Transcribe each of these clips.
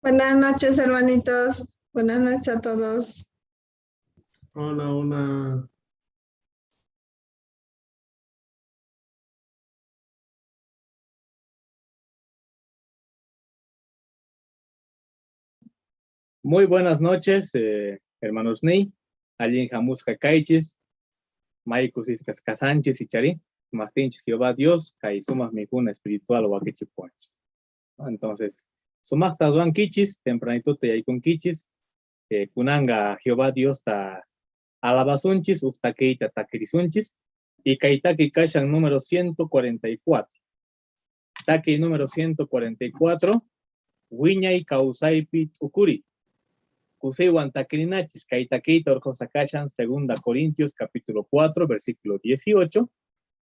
Buenas noches, hermanitos. Buenas noches a todos. Hola, hola. Muy buenas noches, hermanos Ney, Alin Jamusca Caichis, Maicus Iscas Casanches y Chari, Martínez Jehová Dios, Kai Sumas Mijuna Espiritual o Aquichipuanches. Entonces, Sumas Tazuan Kichis, tempranito te hay con Kichis, Kunanga Jehová Dios ta Alabasunchis, Uftakeita Takirisunchis, y Kaitaki Kashan número 144. Taki número 144, Wiñay Kausaipit Ukuri. Kusewan Takrinachis, Kaitakeita Orjosakashan, 2 Corintios capítulo 4, versículo 18.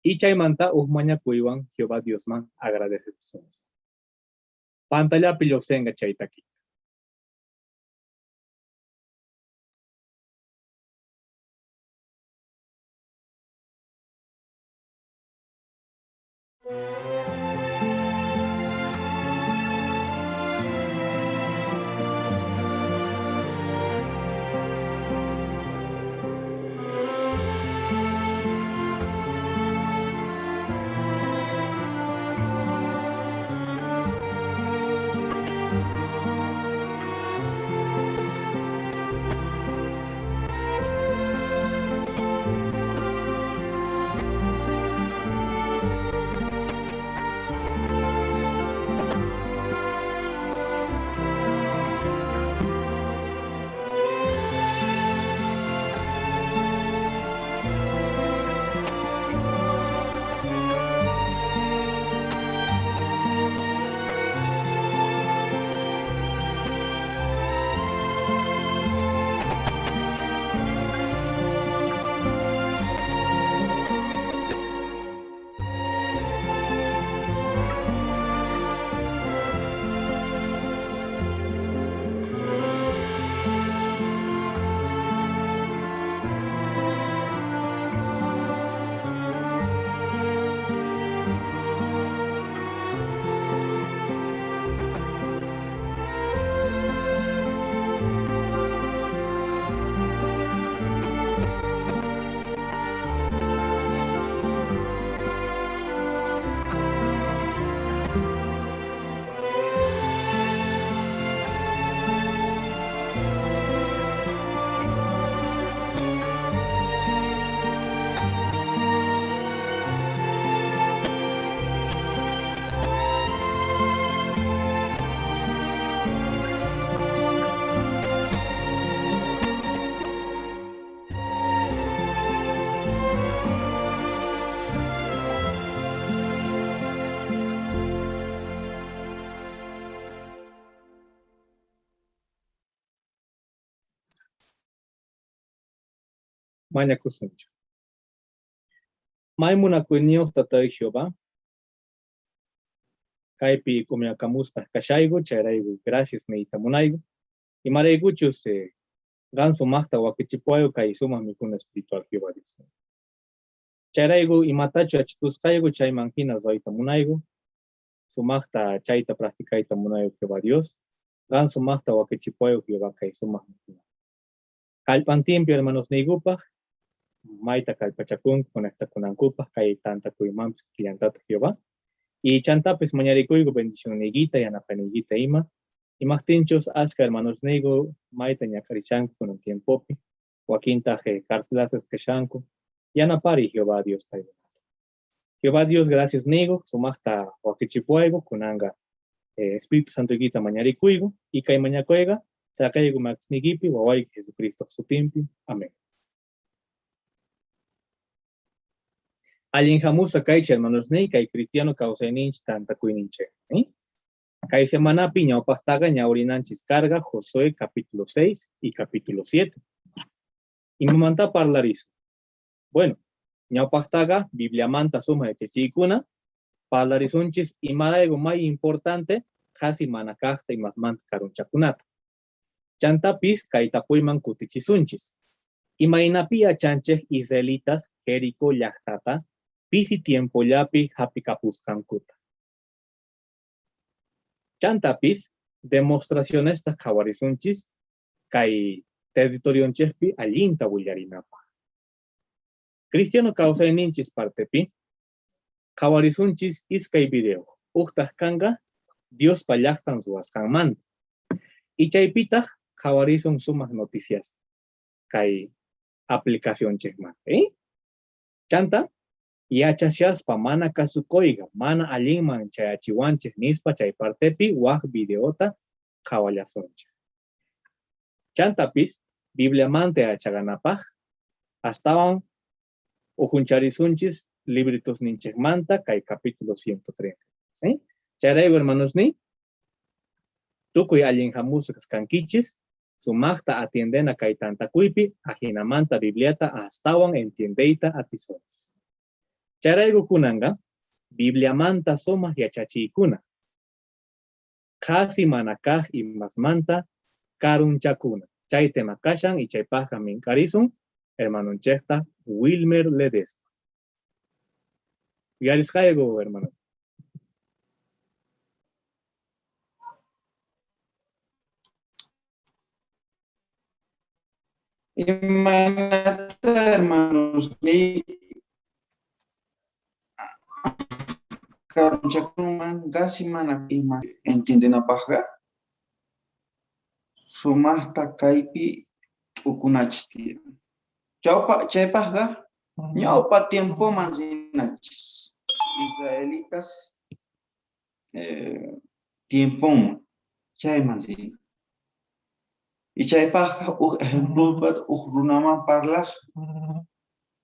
Y Chaimanta Ujmaña Kuiwan, Jehová Diosman, agradece tus ojos. Pantalla Piloxenga Chaitaki. Maña Kusuncho. Maimuna Kuinio Tatay Jehová. Kaipi Kumiakamusta Kashaigo, Charaigo, gracias Meita Munaigo. Y Mareiguchus, Ganso Masta Wakichipuayo, Kaisuma Mikuna Espiritual Jehová Dios. Charaigo y Matacho Achikuskaigo, Chaimangina Zoita Munaigo. Sumasta Chaita Practicaita Munaigo Jehová Dios. Ganso Masta Wakichipuayo, Jehová Kaisuma Mikuna. Kalpantimpio, hermanos Neigupa. Maita Kalpachakun, conecta con Ancupa, Kai Tanta Kuimams, Kiliantata Jehová. Y Chantapes Mañaricuigo, bendición Neguita y Anapaniguita Ima. Y Martinchos, Asca, hermanos Nego, Maita Ñacarishanco, con un tiempo. Joaquín Taje, Cartlastas Cashanco. Y Anapari, Jehová Dios Pai. Jehová Dios, gracias Nego, Sumasta Joaquichipuego, Kunanga, Espíritu Santo Guita Mañaricuigo. Y Kai Mañacuega, Sacaigo Max Nigipi, Huawai Jesucristo Sutimpi. Amén. Alin Jamusa Kaiche, hermanos Ney, Kai Cristiano Causeninch, Tanta Cuininche. Kai Semana Piña o Pastaga, Ñaurinanchis Carga, Josué, capítulo 6 y capítulo 7. Y me manda parlarizo. Bueno, Ñau Pastaga, Biblia Manta Suma de Chechicuna, parlarizunchis y Maraego May importante, Hasi Manacasta y Masmanta Carunchacunata. Chantapis, Kai Tapuiman Kutichisunchis. Y Mainapia Chanche Israelitas, Jerico, Yachtata, Pisi tiempo yapi hapi kapuskankuta. Chantapis, demostraciones ta kawarisunchis kai territorio chespi allinta willarinapa. Cristiano causa ninchis partepi kawarisunchis iskay video. Uhtaq kanga Dios pallaqtan ruwasqanmanta. Y chaypitaq kawarisun sumaq noticias kay aplicación chekmanta. Chanta yachashaspa mana kasukoyga mana allinman chayachiwanchik nispa chay partepi waq videota kawallasunchik. Chantapis Bibliamanta yachaganapaj astawan ujuncharisunchis libritos ninchikmanta kay capítulo 130. ¿Sí? Chayrayku hermanos ni tukuy allin hamuskas kankichis sumaqta atiendena kay tantakuypi ajinamanta Bibliata astawan entiendeita atisones. Chayrayku kunanga Bibliamanta sumaq yachachiykuna kasi mana kaq imasmanta karunchakuna. Chay tema kashan y chaypaqa minkarisun hermanunchekta Wilmer Ledesma. Yarisqayku hermano. Imanata hermanos ni karunchakuman gasi mana ima entiendenapaqqa sumaqta kaypi ukunachis. Chaypaqqa ñawpa tiempoman sinachis israelitas tiempoman chayman sina. Y chaypaqqa ejemplo runaman parlas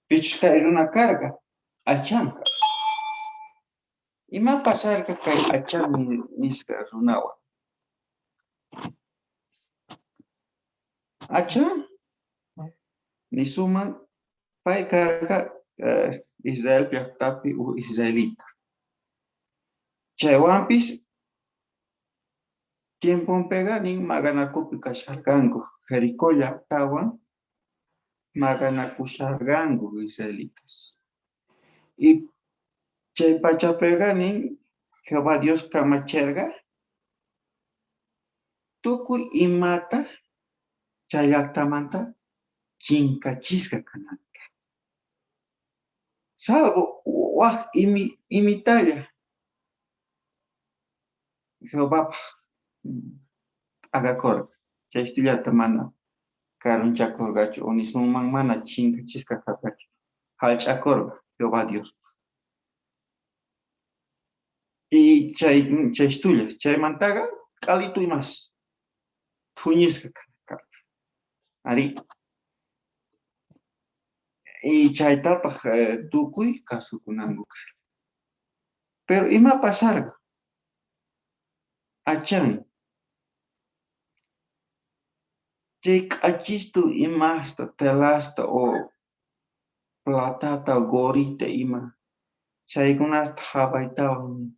pichuskay runa karga achanka. Ima pasarka kay achami niska runawan. Achan ni suman pay karga Israel llaqtapi israelita. Chaywanpis tiempon pega nin maganakupi kasharkanku Jericó llaqtawan maganakusharkanku israelitas. Y chay pachapega nin Jehová Dios kamacharga tukuy imata chay llaqtamanta chinkachisqa kananta. Salvo waq imitalla Jehová agakorqa chaystillata mana karunchakurqachu unisuman mana chinkachisqa kaqachu hallch'akurqa Jehová Dios. Y chaystulla chaymantaqa q'alitu imas thuñisqa karqa. Ari y chaytapaq tukuy kasukunanku karqa. Pero ima pasarqa achan chay q'achistu imasta telasta o platata gorita ima chaykunasta hapaytawan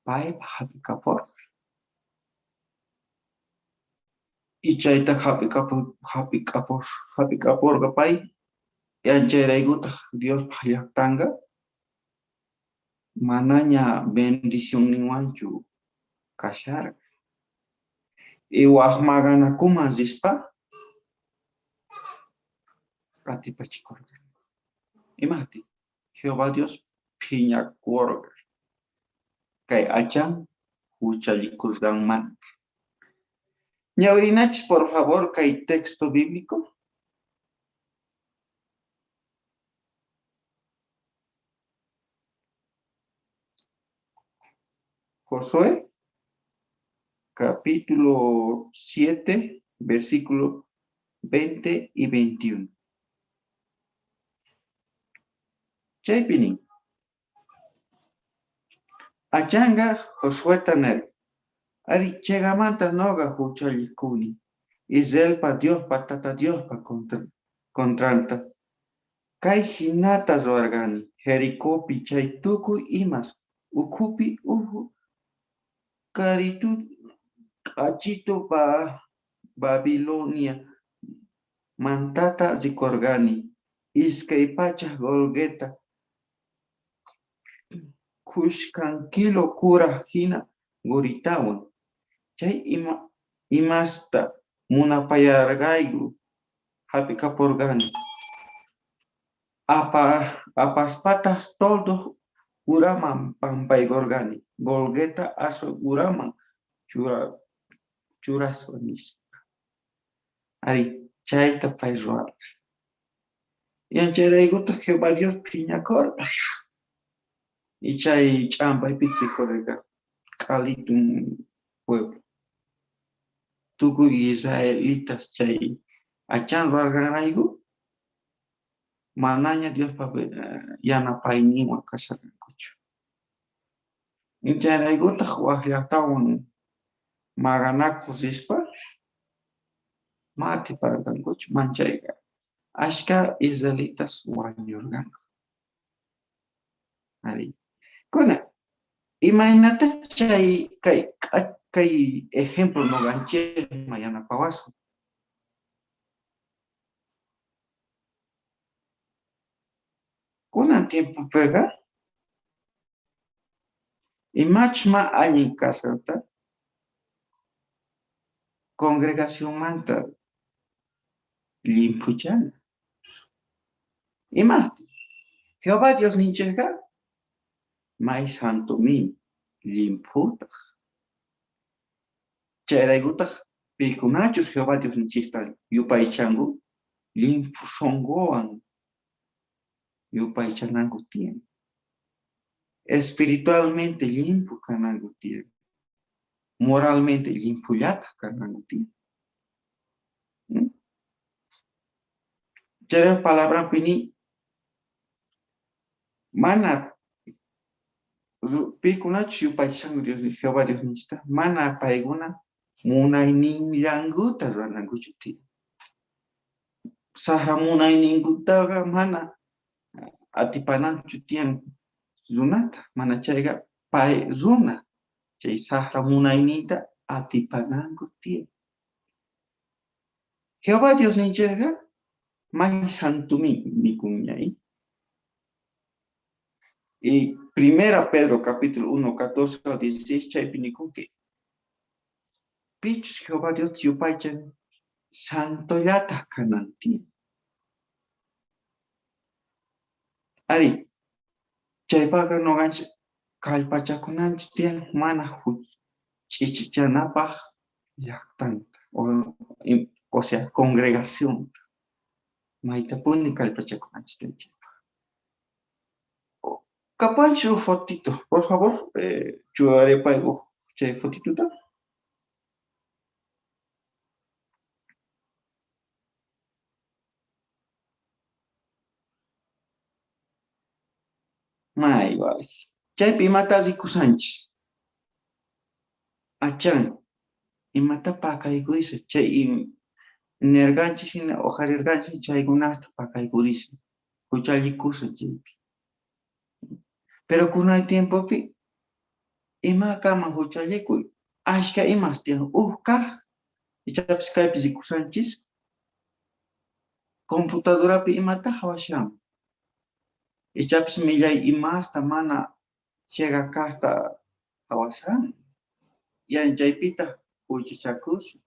paypa hap'ikaporqa. Y chayta hap'ikaporqa pay yanchayraykutaq Diospa llaqtanqa manaña bendición ninwanchu kasharqa. Y waq maganakuman rispa atipachikurqa. Imati Jehová Dios phiñakurqa kay achan huchallikusqanmanta. Ñawrinachis por favor kay texto bíblico. Josué capítulo 7 versículo 20 y 21. Chaypinin achanga Josué taner ari chegamanta noga huchallikuni Israelpa Diospa tata Diospa contranta kay hinata ruargani Jericópi chay tukuy imas ukupi karitu q'achito Babilonia mantata rikorgani iskay pachak Golgeta kushkan kilo kura hina guritawan Chay imasta munapayarqayku hapikapurqani. Apaspatas toldo uraman pampaykurqani. Golgueta aso uraman churasqanis. Ari chayta pay ruwarqa. Yancharaykutaq Jehová Dios phiñakurqa. Y chay ch'ampaypi sikurqa q'alitun pueblo. Tukuy israelitas chay achan ruwarqanrayku manaña Diospa yanapayninwan kasharqankuchu. Chayraykutaq waq llaqtawan maganakuq rispa matiparqankuchu manchayqa. Ashka israelitas wañurqanku. Ari. Kuna, imaynata chay kay ejemplo noqanchik yanapawasun. Kunan tiempo pega imachma allin kasarta congregación manta limpuchana. Imasti Jehová Dios ninchega may santo mi limputa. Chayraykutaq pikunachus Jehová Dios ninchista yupaychangu limpu songowan yupaychananku tiyan. Espiritualmente limpu kananku tiyan. Moralmente limpullata kananku tiyan. Chay palabra fini mana pikunachus yupaychangu Dios Jehová Dios ninchista mana payguna munayninllankuta ruranankuchu tiyan. Saja munayninkutaqa mana atipananchu tiyan runata, mana chayqa pay runa chay saja munayninta atipananku tiyan. Jehová Dios ninchayqa may santumi nikunñay. Y 1 Pedro capítulo 1, 14 al 16 chaypi nikunki. Pichus Jehová Dios yupaychan santollata kananti. Ari, chaypaqa noqanchik kallpachakunanchik tiyan mana chichichanapaq llaqtanta, o sea, congregación. Maytapuni kallpachakunanchik tiyan. Kapanchu fotito, por favor, chuarepa chay fotituta. May vale. Chaypi imata rikusanchis. Achan, imata pakaykurisa. Chay nerganchis hina ojarirganchis chaykunasta pakaykurisa. Huchallikusa chaypi. Pero kunay tiempopi ima kama huchallikuy. Ashka imas tiyan kaq. Ichapis kaypi rikusanchis. Computadorapi imata hawasham. Ichapis millay imasta mana chega kasta hawasan. Yanchaypita huchachakus.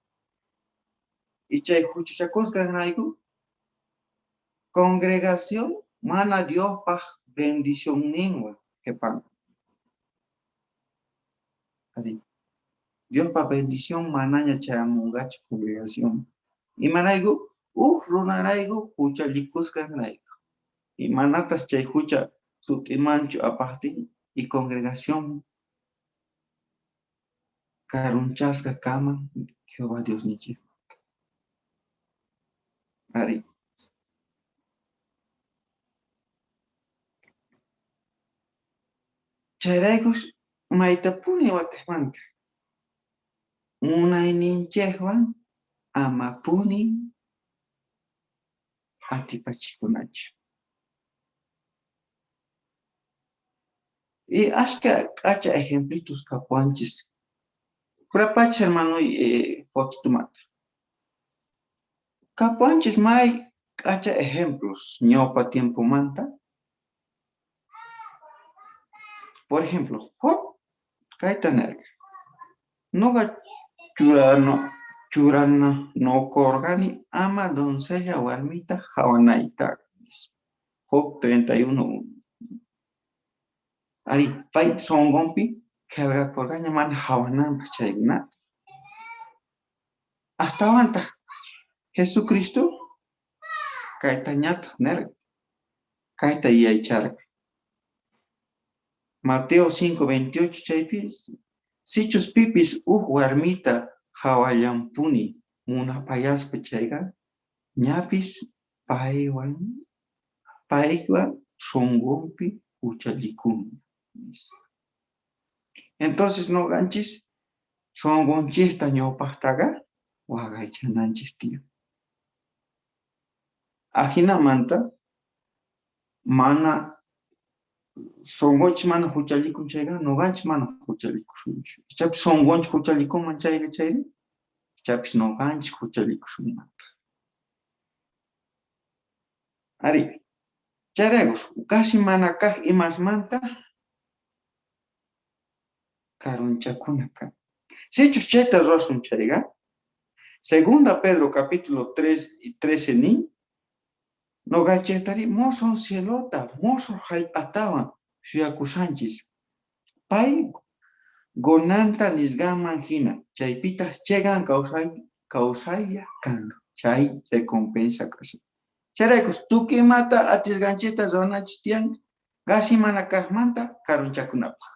Ichay huchachakus ganrayku. Congregación mana Diospaq bendición ningua jepan. Diospa bendición manaña charamungachu congregación. Imanayku runarayku huchallikus ganrayku. Imanatas chay hucha sutimanchu apaqtin y congregación karunchasqa kama Jehová Dios ninchik. Ari. Chayraykus maytapuni wataqmanta. Munayninchikwan amapuni atipachikunachu. Y ashka k'acha ejemplitos kapuanchis. Purapach hermano fotitumanta. Kapuanchis may k'acha ejemplos ñawpa tiempo manta. Por ejemplo, Job kayta nerqa. Nuqa churana no corgani ama doncella warmita hawanaita. Job 31. Ari, fai songompi, kelga corgaña man hawanan pachayna. Hasta aguanta. Jesucristo, kaita ñata ner, kaita yaichar. Mateo 5:28 chaypis. Sichus pipis warmita hawallampuni munapayaspa chayga ñapis paywan songompi uchalikun. Entonces no ganchis songonchista ñopahtaga wagaychananchis tío. Ajinamanta mana songoch mana huchalikun chayga no ganch mana huchalikun. Chap songonch huchalikun man chayga chayri. Chapis no ganch huchalikun manta. Ari, charegos, casi mana kaj imas manta karunchakunaka. Sechus chayta rosun chayga. Segunda Pedro capítulo 3 y 13 ni. No gachetari moson cielota, mozo halpatawan, suyakusanchis. Pai gonanta nisgaman hina, chaypitas chegan causaya kanga. Chay recompensa casi. Charecos, tú que mata a tis ganchetas zonachis tiang, gasi manakajmanta karunchakunapa.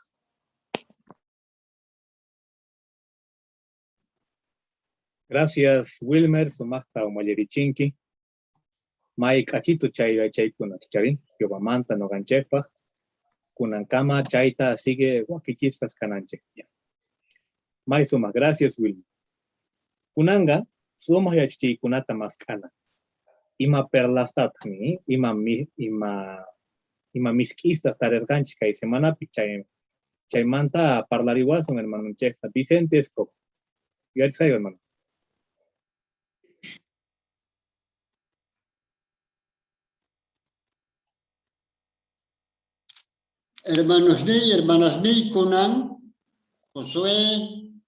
Gracias, Wilmer, sumasta umallerichinki. May kachito chaykuna charin, yobamanta no ganchepa, kunankama chayta sigue wakichiskas kananchektia. May sumas, gracias, Wilmer. Kunanga, sumas yachichikunata maskana. Ima perlastatni, ima miskista tarerganchika y semana chay manta parlariwason hermano chekta. Vicente Esco. Yarsayo, hermano. Hermanos ni, hermanas ni, kunan, Josué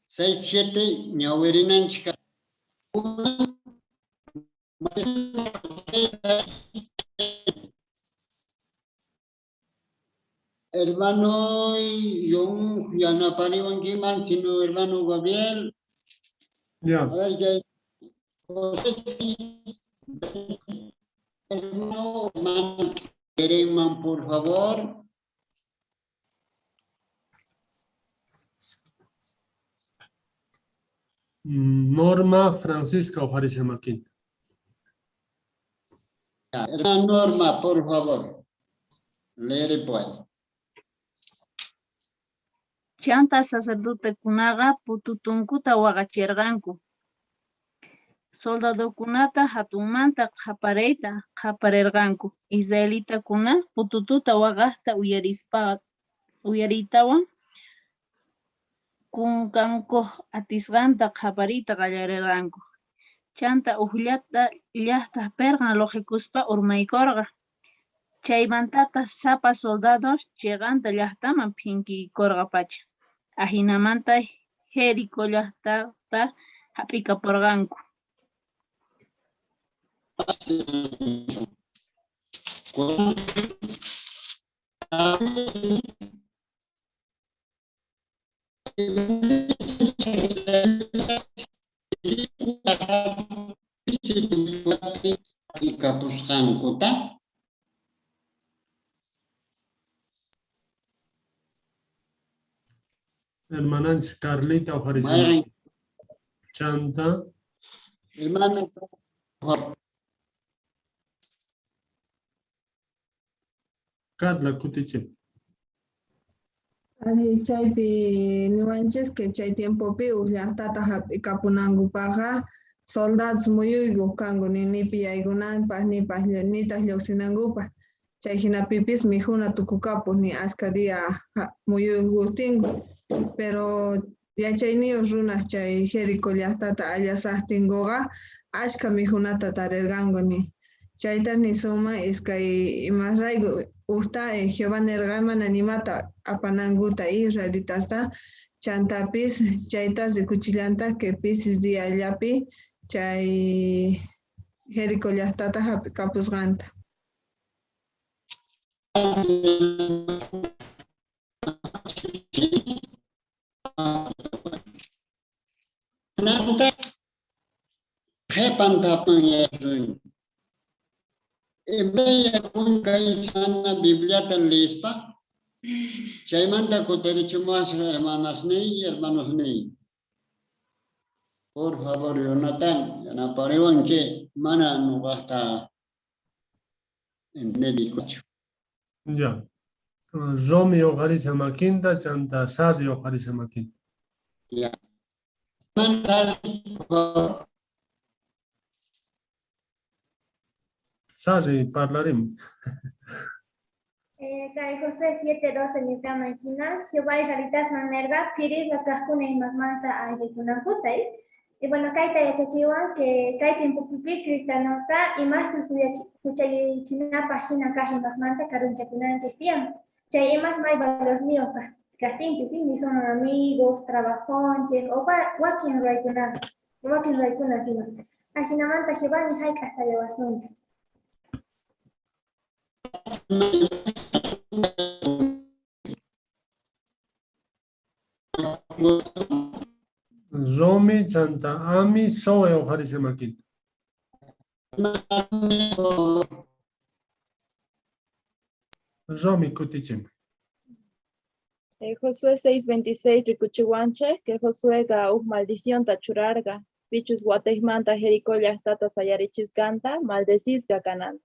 6:7, ñawerinanchika. Hermano Yung Yanapaniwangiman, sino hermano Gabriel. Ya. A ver, ya. José, hermano, Kereman, por favor. Norma Francisca Ojarishamakin. Hermana Norma, por favor. Leer pues. Chanta sacerdote kunaga pututunkuta wagachirganku. Soldado kunata hatumanta qaparerganku. Israelita kuna putututa wagasta uyaritawan kunkanko atisganta qaparita qallarerganku. Chanta ullata llaqta pergan lojikuspa urmaykorga. Chaymantata sapa soldados cheganta llaqtaman phinkikorga pacha. Ajinamanta Jerico llaqtata hap'ikaporganku. Hermanas Carlita Ojarishamakin. Chanta. Hermano, Carla Kutiche. Ani chaypi niwanchis que chay tiempopi llaqtata hap'ikapunankupaqa soldados muyuyku kanku nipi yaykunanpaq nitas lluqsinankupas. Chay hinapipis mijuna tukukapu ni aska día muyuykutinku. Pero yachayniyuq runas chay Jerico llaqtata allasaqtinkuqa ashka mijunata tarirqanku ni. Chaytas ni suma iskay imasrayku Jehová nerqa mana nimata apanankuta Israelitasta chantapis chayta rikuchillanta que pisis diallapi chay Jericó llaqtata kapusqanta. Nanta jepantapan yasun. Ibaya kun kay sana Bibliata lispa. Chaymanta kuterichimuas hermanos ni. Por favor, Jonathan, yanapariwanche mana nuqaqta entendikuchu. Ya. Romi oqarisa makinta, chanta sarri oqarisa makinta. Ya. Manta, Sarri parlaremos. Kay José 7:12 Nitama Hina, Jehová Israelitas Manerga, Piris la Cajuna y Masmanta a Yekunakutay. Y bueno, Kaita Yachachiwan, que Kaita en Pupipi, Cristanosta, y más tus Kuchaychina Pagina Kaji Masmanta, Karunchakunan Chetiam. Chay más may valor mío, Castinti, sí, ni son amigos, trabajonches, o Wakin Raikuna, Ajinamanta Jehová ni Haik hasta Yawasun. Romi chanta ami soe oqarisa makinta. Romi kutichim. Josué 6:26 rikuchiwanche, que Josué ga maldición tachurarga, pichus guatejmanta Jericó llaqtata sayarichisganta, maldecizga kanan.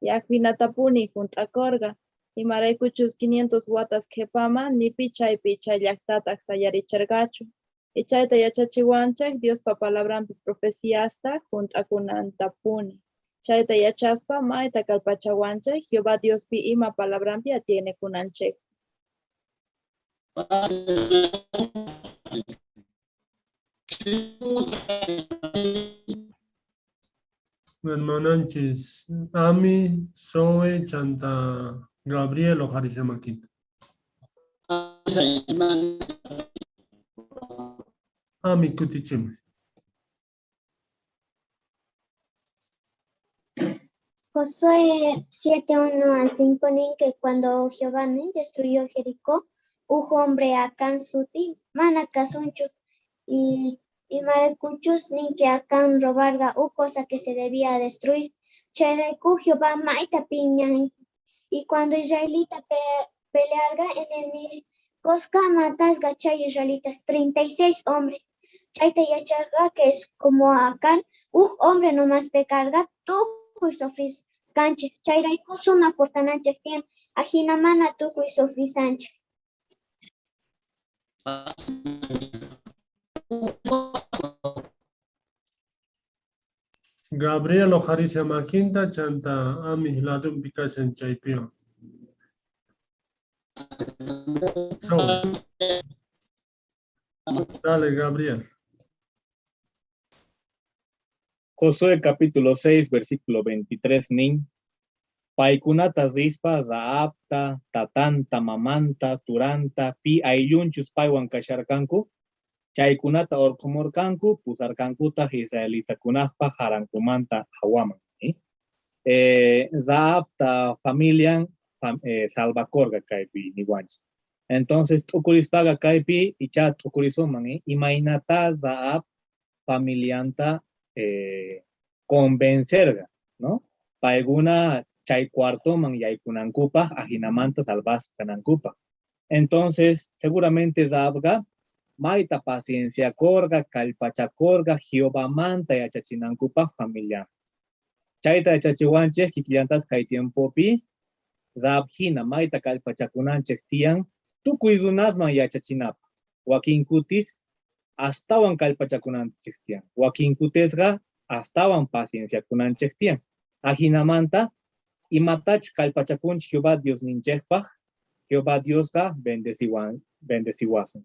Yakvinatapuni juntakorga, y maraykuchus 500 watas kepama, ni pichay llaqtata sayarichargachu. Y chayta yachachiwanche, Dios pa palabrampi profeciasta, juntakunantapuni. Chayta yachaspa, maita kalpachawanche, Jehová Dios pi ima palabrampi atiene kunanche. Hermananchis, ami soe chanta Gabriel oqarisa makinta. Ami kutichim. Josué 7:1-5 que cuando Jehová destruyó Jericó, hubo hombre Acán suti, mana casuncho, y maracuchos ni que Acán robarga cosa que se debía destruir. Cherecu Jehová maita piña, y cuando israelita pelearga enemigos matas gachay israelitas 36 hombres. Chaita yacharga que es como Acán, hombre nomás pecarga, tú y sofris scanche, chairaiku suma portananche tien, ajinamana tú y sofris anche. Gabriel oqarisa makinta chanta ami hiladun pikasen chaypion. Soe. Dale, Gabriel. Josué capítulo 6, versículo 23, nin. Paikunata zispa, zaapta, tatanta, mamanta, turanta, pi ayunchus paiwan kasharkanku. Chaykunata orkomorkanku, pusarkankuta israelita kunahpa harankumanta hawaman. Zaapta familian salvacorga kaipi niwanch. Entonces, tukurispaga kaipi icha tukurisoman, imainata zaap familianta convencerga, ¿no? Paiguna chay cuarto man yaikunankupa, ajinamanta salvas kanankupa. Entonces, seguramente Zabga, maita paciencia corga, calpachacorga, Jehová manta yachachinankupa familia. Chaita yachachiwanche, kikillantas kai tiempo pi, Zabhina, maita calpachakunanche tian, tukuizunasman yachachinapa. Joaquín Cutis, astawan kalpachakunanchik tiyan. Joaquín Cutesga, astawan paciencia kunanchik tiyan. Ajinamanta, imatach kalpachakunch Jehová Dios ninchekpaj, Jehová Diosga bendeciwasun.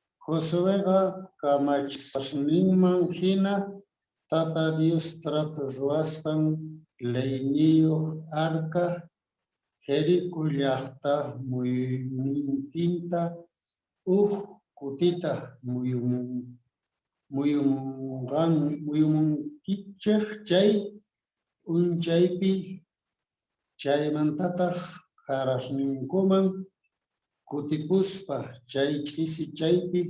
Josuega kamachasninman hina Tata Dios trato ruastan leyniyuq arca Jerico llaqta muyuntinta kutita muyumunkichik chay unchaypi chaymantataq qarasninkuman kutipuspa chay ch'isi chaypi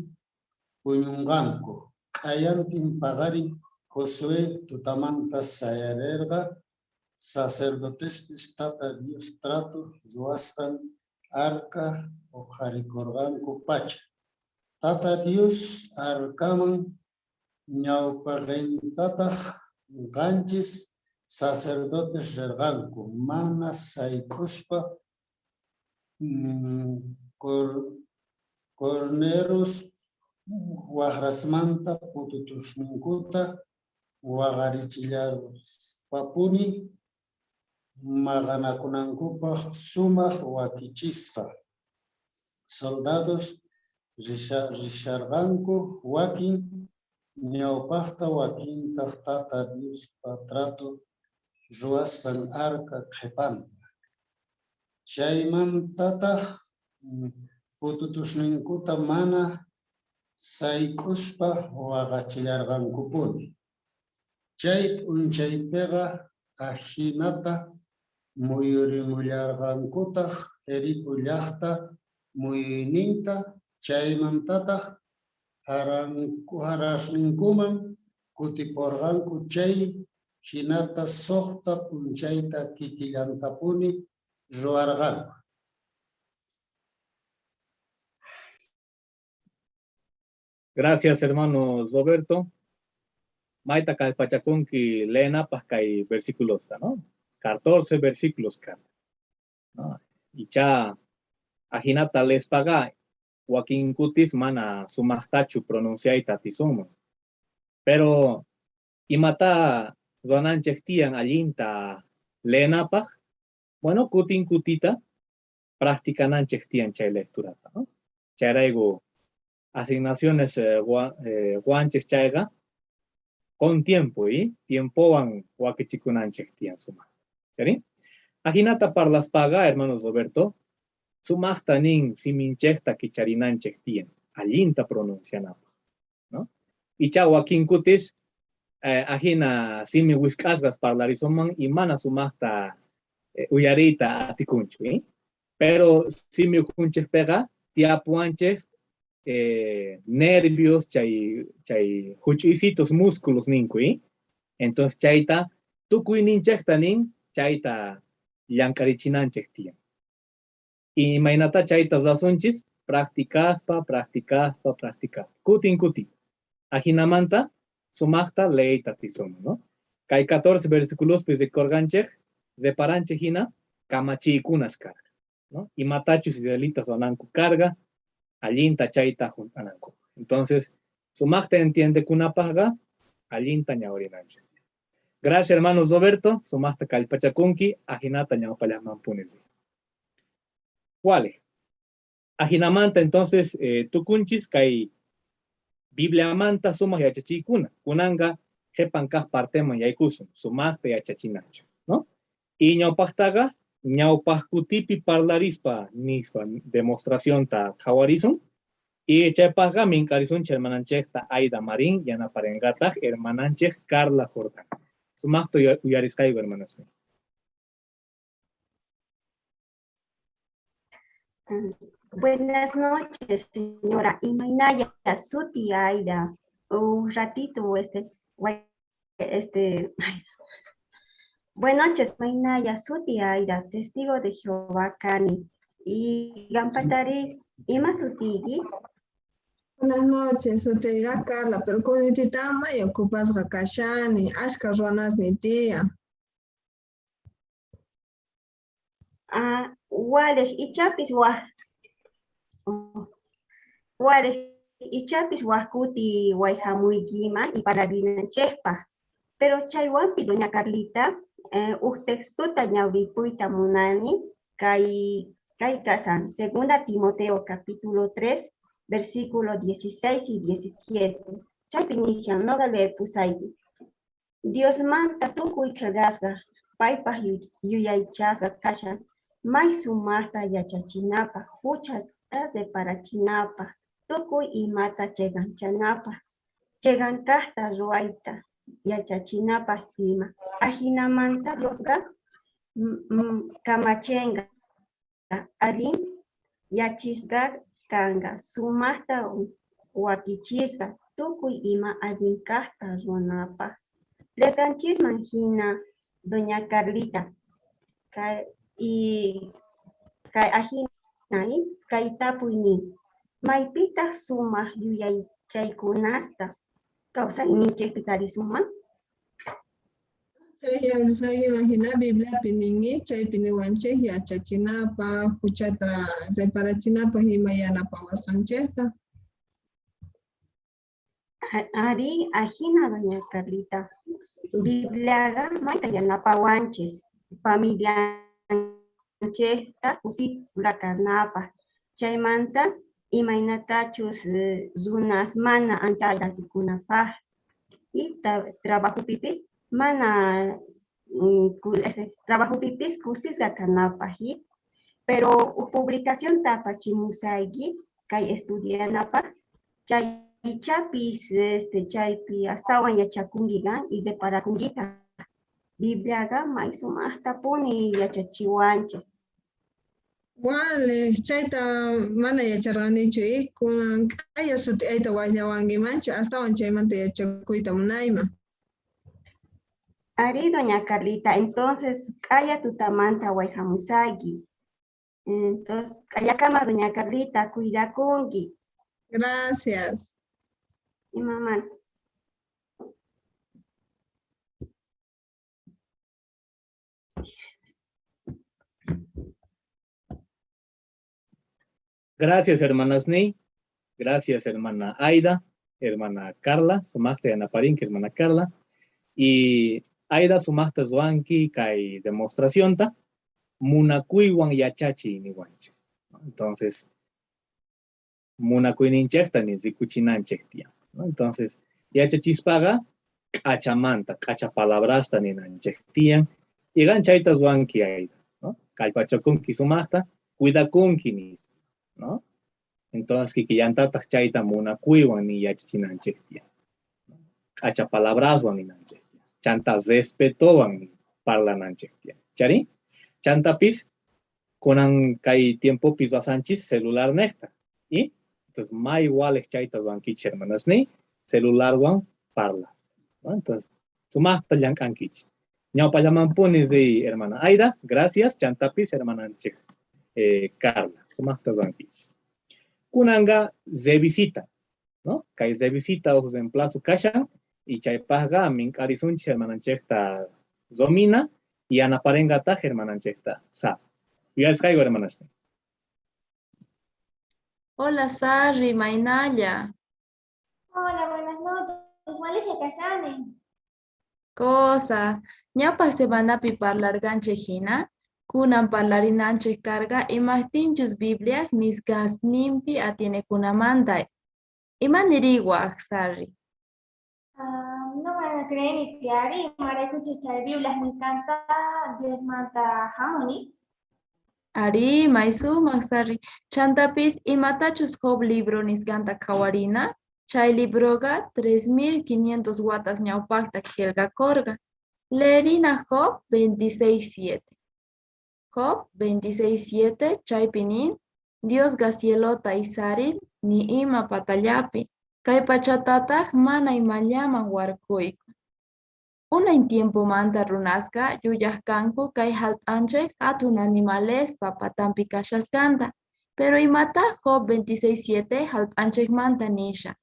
puñunqanku q'ayantin paqarin Josué tutamanta sayarerqa sacerdotespis Tata Dios trato ruasqan arca qharikurqanku pacha Tata Dios arcaman ñawpaqintataq qanchis sacerdotes rirqanku mana sayk'uspa corneros waqrasmanta pututusninkuta waqarichillaspapuni maqanakunankupaq sumaq wakichisqa soldados risharqanku wakin ñawpaqta wakintaq Tata Diospa trato ruasqan arca qhipanta chaymantataq pututusninkuta mana sayk'uspa waqachillarqankupuni chay p'unchaypiqa ajinata muyurimullarqankutaq Jerico llaqta muyuyninta chaymantataq harasninkuman kutipurqanku chay hinata suqta p'unchayta kikillantapuni ruwarqanku. Gracias, hermano Roberto. Maita kalpachakunki leenapaq kay versículos, ¿no? 14 versículos, ¿no? Y cha ajinata les paga wakin kutis mana sumaqtachu pronunciaita tisumun. Pero imata zonanchek tiyan allinta leenapaq, bueno, kutin kutita practicananchek tiyan chay lecturata, ¿no? Chayraygu asignaciones guanchek chayga con tiempo y tiempowan wakichikunanchek tiyan suma. ¿Sí? Ajinata parlas paga, hermanos Roberto, sumaqta nin siminchekta kicharinanchek tiyan, allinta pronuncianapaq, ¿no? Y cha wakin kutis ajina simi wiskasgas parlarisoman y mana sumaqta uyarita atikunchu, ¿eh? Pero simi hunchek pega tiapuanchek nervios, chay huchisitos músculos ninkui, entonces chayta tukuy ninchekta nin chayta llankarichinanchek tiyan. Y mainata chayta rasunchis practicaspa, kutin. Ajinamanta sumaqta leita tisum, ¿no? Kay 14 versículos pues de korganchek, reparanchek hina kamachikunas carga, ¿no? Y matachus israelitas sonanku carga, allinta chayta juntananku. Entonces, sumaqta entiende kunapaqqa, allinta ñawrinanchek. Gracias, hermanos Roberto, sumaqta kallpachakunki, ajinata ñawpallajmanpunis. Vale. Ajinamanta, entonces, tukunchis kay Biblia manta sumaq yachachikuna, kunanga jepan kaq parteman yaykusun, sumaqta yachachinanchik, ¿no? Y ñawpaqtaqa ñawpaq kutipi parlarispa nispa demostración ta qhawarizun, y chaypaqqa minkarisunchik hermananchekta Aida Marín yanaparengataq hermananchek Carla Jordán. Sumaqta uyarisqayku hermanas. Buenas noches, señora Imaynaya Suti Aida. Un ratito, Buenas noches, Imaynaya Suti Aida, testigo de Jehová Kani. Y Gampatari, Ima Sutigi. Buenas noches, Sutiga Carla, pero con titama y ocupas Rakashani, Ashka Ronas ni tía. Wales ichapis wakuti wayhamuykima y parabinanchekpa. Pero chaywanpi, doña Carlita, textuta ñawripuyta munani kay kasan, segunda Timoteo capítulo 3, versículo 16 y 17. Chaypi nishan noga leer pusayki. Dios manta tukuy kagasqa, paypaq yuyaychasqa kashan, may sumaqta yachachinapaq, huchata separachinapaq, tukuy imata cheganchanapaq, chegankaqta ruayta yachachinapaq ima. Ahinamanta Diosqa kamachenqa, alin yachisqa kanqa, sumaqta wakichisqa, tukuy ima allinkaqta runapaq. Leganchisman hina doña Carlita kay ajinay kay tapuyni maypitaq sumaq yuyaychaykunasta kawsayninchikpi tarisuman. Chay imagina Bibliapi ningi, chaypi niwanchik yachachinapaq, huchata separachinapaq ima yanapawasqanchikta. Ari ajina doña Carlita. Bibliaga mayta yanapawanchis familianchikta kusisqakanapaq. Chaymanta imaynatachus runas mana ancha llak'ikunapaq y trabajopipis mana trabajopipis kusisqa kanapaq pero publicación tapachimusayki kay estudianapaq chaychapis chaypi astawan yachakunkiqa y separakunkita. Bibliaga may sumaqtapuni yachachiwanchis. Wale, chayta mana yacharqanichu kunan kaya suti ayta wallawankimanchu astawan chaymanta yachakuyta munayman. Ari doña Carlita, entonces kaya tutamanta wayhamusayki. Entonces, kayakama doña Carlita, cuidakunki. Gracias. Y mamá. Gracias, hermana Sney. Gracias, hermana Aida, hermana Carla, sumasta yanaparinki, hermana Carla. Y Aida sumasta zuanki kai demostración ta, munakuiwan yachachi niwanchi. Entonces, munakuininchekta ni rikuchinanchektia. Entonces, yachachispaga, kachamanta, kachapalabrasta ni nanchektian, y ganchaita zuanki Aida, ¿no? Kalpachakunki sumasta, cuidakunki ni, ¿no? Entonces, que yantatak chaita munakuiwan ni yachachinanchektia. Kachapalabraswan ni nanchektia. Chanta respetowan ni parlananchektia. ¿Chari? Chantapis, konan kai tiempo pis wasanchis celular necta. ¿Y? Entonces, más iguales chaitas van kich, hermanas, ni celular van parla. ¿No? Entonces, sumasta yankan kich. Ñaupa llaman pones de hermana Aida, gracias, chantapis, hermana Carla, sumasta van kich. Kunanga revisita, ¿no? Kai revisita ojos en plazo kashan, y chaypahga min karisunchi, hermana chekta zomina, y anaparenga taj, hermana chekta saf. Y al caigo, hermanas. Hola, Sarri, Mainaya. Hola, buenas noches. Malisha Kashani. Cosa. Ñapa semanapi parlarganche hina, kunan parlarinanche carga, imahtinchus Biblia nisgas nimpi atiene kunamanta. Imaniriwa, Sarri. No van a creer ni piari, mara escucha Biblia me encanta, Dios manta harmony. Ari, maisu, Sarri. Chantapis imatachus Job libro nisganta kawarina, chay libroga 3500 wattas ñaupakta helga korga. Lerina Job 26:7. Job 26:7 chaypinin Dios gacielota y sarin ni ima patallapi. Kay pachatataq mana imallaman warkuyku. Una en tiempo manta runasqa yuyajkanku kay halp'anchik hatun animalespa patampi kashasqanta. Pero imata Job 26:7 halp'anchikmanta nisha.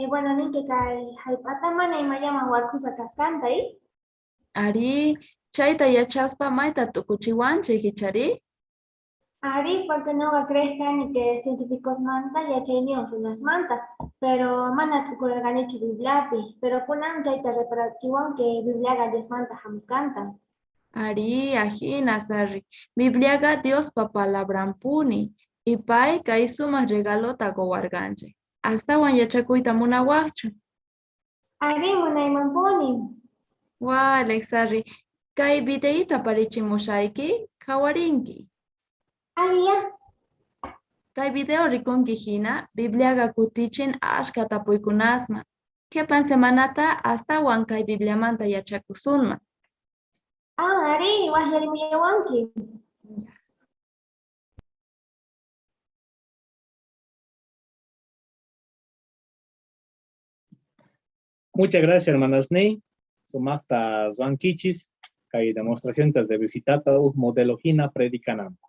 Bueno, ni que kai haipata mana imayaman warkusa kasqanta, Ari, chayta yachaspa mayta tukuchiwanchik hichari? Ari, porque no crezcan que científicos manta y achaynion unas manta, pero mana tukurganichi bibliapi, pero kunan chaita reparatiwan que bibliaga desmanta hamskanta. Ari, ajina sarri. Bibliaga Dios pa palabrampuni. Ipay kay sumas regalota gowarganche. Astawan yachakuyta munawaqchu. Ari, munaymanpuni. Wale, sarri. Kay videito aparichimushayki, kawarinki. Ariya. Kay video rikunki hina, Bibliaga kutichin ashka tapuykunasma. Kepan semanata astawan kay Bibliamanta yachakusunma. Ari, wahyarimuyawanki. Muchas gracias, hermanas Ney. Sumasta Zuanquichis, que demostración de visitata modelo hina predicanampa.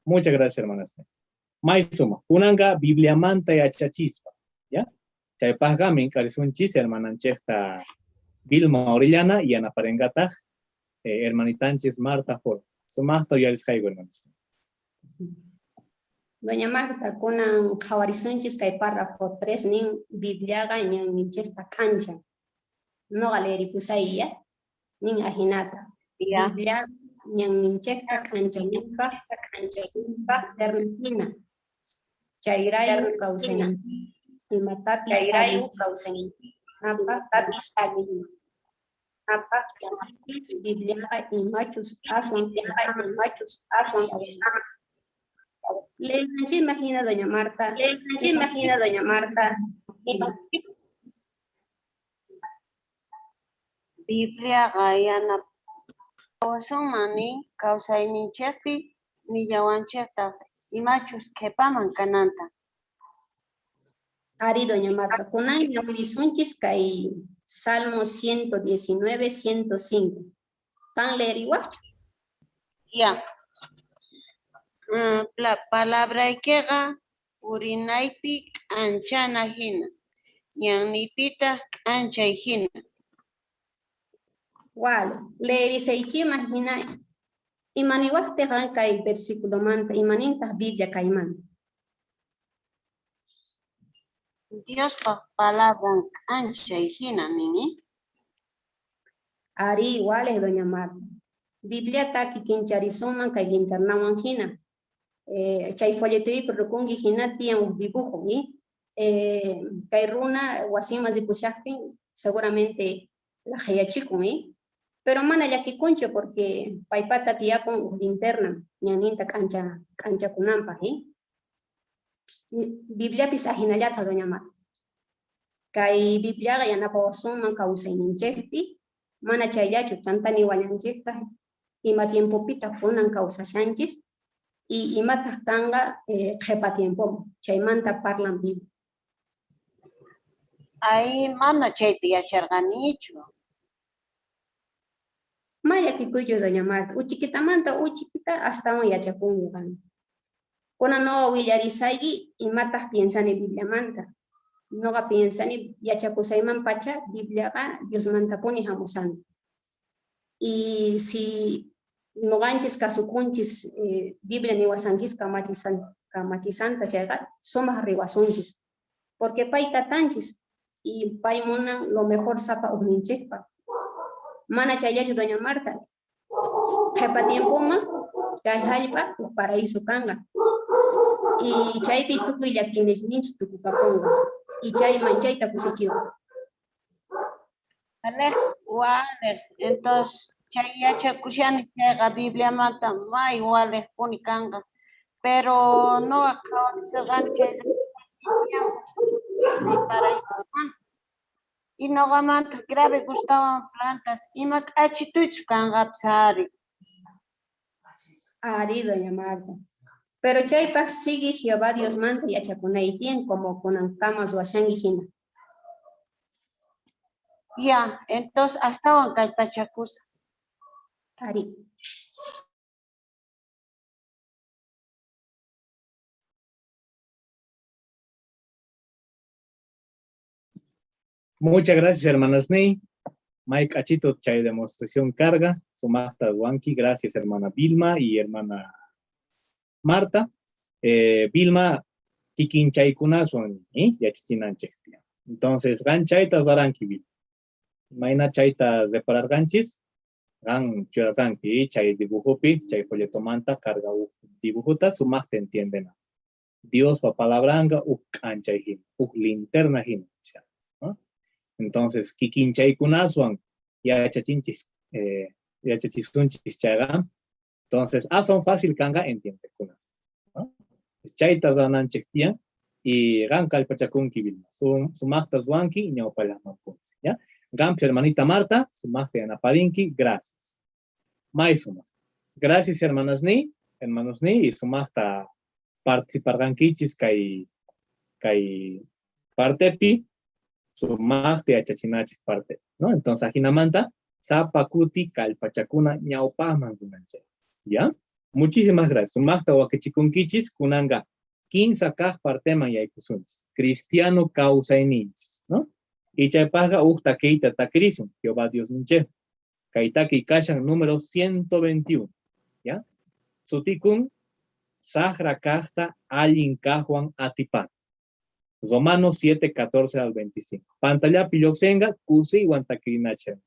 Muchas gracias, hermanas Ney. Mai suma, kunanga Biblia manta y achachispa, ¿ya? Chay pagamin, carisunchis, hermananchesta Vilma Orellana y Ana Parengata, hermanitanchis Marta Ford. Sumasta y aliscaigo, hermanas Ney. Doña Marta, kunan jawarisunchis kay párrafo 3 nin Bibliaga nin minchesta cancha. No galeri pusaya nin ajinata. Biblia nin minchesta cancha nimpa termina. Chairayu kausen. Imatapis chairayu kausen. Apa tapis agi. Apa Bibliaga imachus asun Le imagina doña Marta. Biblia gayana mani kausayninchikpi nillawanchikta imachus kepaman kananta. Ari doña Marta, kunan ñawilisunchis kay Salmo 119, 105. ¿Tan leeriwachu? Ya. La palabra ikega urinaypi anchana hina. Ñannipita anchay hina. Vale, leerisaychi imagina imaniwaqti kay versículo manta imanintas Biblia kayman. Dios pa palabra anchay hina nini. Ari igual doña Marta. Biblia ta kikincharisoma kay internawan hina. Chay folletevi perrukungi hina tiyan dibujo, ¿sí? Kay runa wasima dipushaktin seguramente la hayachikun, ¿sí? Pero mana llakikuncho porque paipata tiyakun linterna ñaninta cancha kunampa, ¿sí? Biblia pisa hinallata doña Marta. Kay Biblia yanapa wasunman kawsayninchikpi mana chayllachu chantani wallanchikta ima tiempo pita kunan kawsashanchis y imatas kanga jepa tiempo chaymanta parlan Biblia. Ay mana chayta yacharganichu. Maya kikuyo doña Marta, uchikitamanta uchikita hasta un yachakungi kan. Kuna no willarisaygi imatas piensani Biblia manta. Noga piensani yachakusayman pacha Biblia ga Dios manta poni hamusan. Y si noganchis kasukunchis Biblia ni wasanchis kamachisanta chayga somos riwasunchis. Porque paita tanchis y paimona lo mejor sapa uninchikpa. Mana chayachu doña Marta. Jepa tiempo ma kay hallpa paraíso kanga. Y chaypi tukuy llakines ninch tukukapunga. Y chay manchayta kusichiwa. Vale, entonces chay yachakushani chayqa Biblia manta may wale puni kanga. Pero no acaba de ser chay para y no gamanta grave gustaban plantas y mak achituch kanga psari. Ari doña Marta. Pero chaypa sigue Jehová Dios manta yachakunaitien como kunan kamas washangi hina. Ya, entonces hasta wankai pachakusa. Ari. Muchas gracias, hermanas Ney. Mike Achito, chay demostración carga. Sumasta Wanki, gracias, hermana Vilma y hermana Marta. Vilma, kikin chay kunason, ya chichinan chektia. Entonces, gan chaita zaranki bil. Maina chaita reparar ganchis. Gan churakanki, chay dibujopi, chay folleto manta, carga dibujuta, sumasta entienden. Dios pa palabranga, cancha hin, linterna hin. Entonces, kikin chay kunason, ya chachinchis, ya chachisunchis chagan. Entonces, son fácil kanga entiende kuna. Chaita zanan chektia y gan kalpachakun vilma. Sumasta zwanki ñaupala mapunsi, ¿ya? Gamps hermanita Marta, sumasta anaparinki, gracias. Maisuma. Gracias hermanos ni, y sumasta participar gankichis kai partepi, sumasta achachinachis parte, ¿no? Entonces, ajinamanta, zapakuti kalpachakuna ñaupahman zunanche, ¿ya? Muchísimas gracias. Sumasta wakichikunkichis kunanga 15 kaj parteman yaikusunis. Cristiano causa enichis, ¿no? Y chaypaga ukta keita takrisun, Jehová Dios ninche. Kaitaki kashan número 121, ¿ya? Sutikun sahra kajta alin kajuan atipan. Romanos 7, 14 al 25. Pantalla piloxenga, kusi guantakrinache.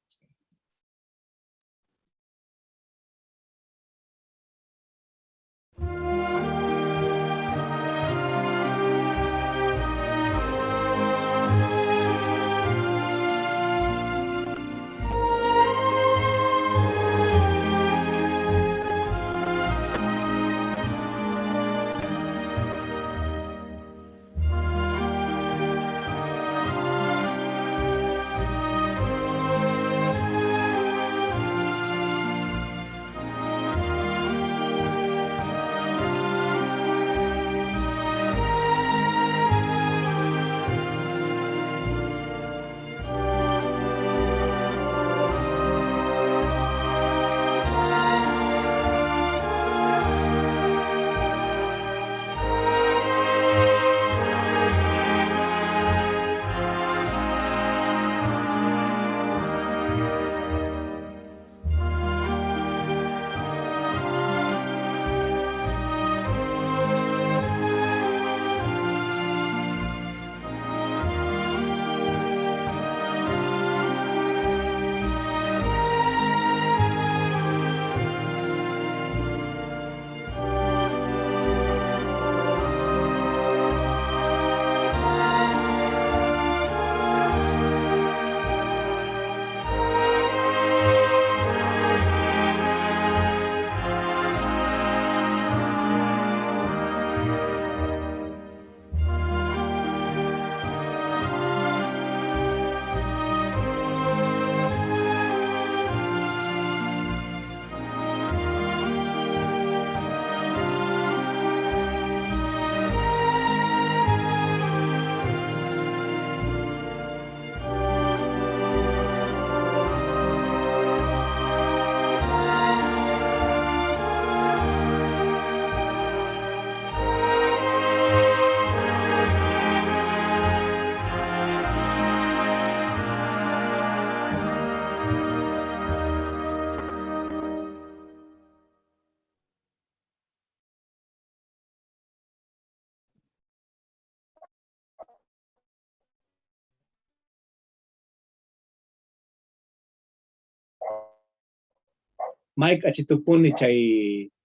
Mike achitupuni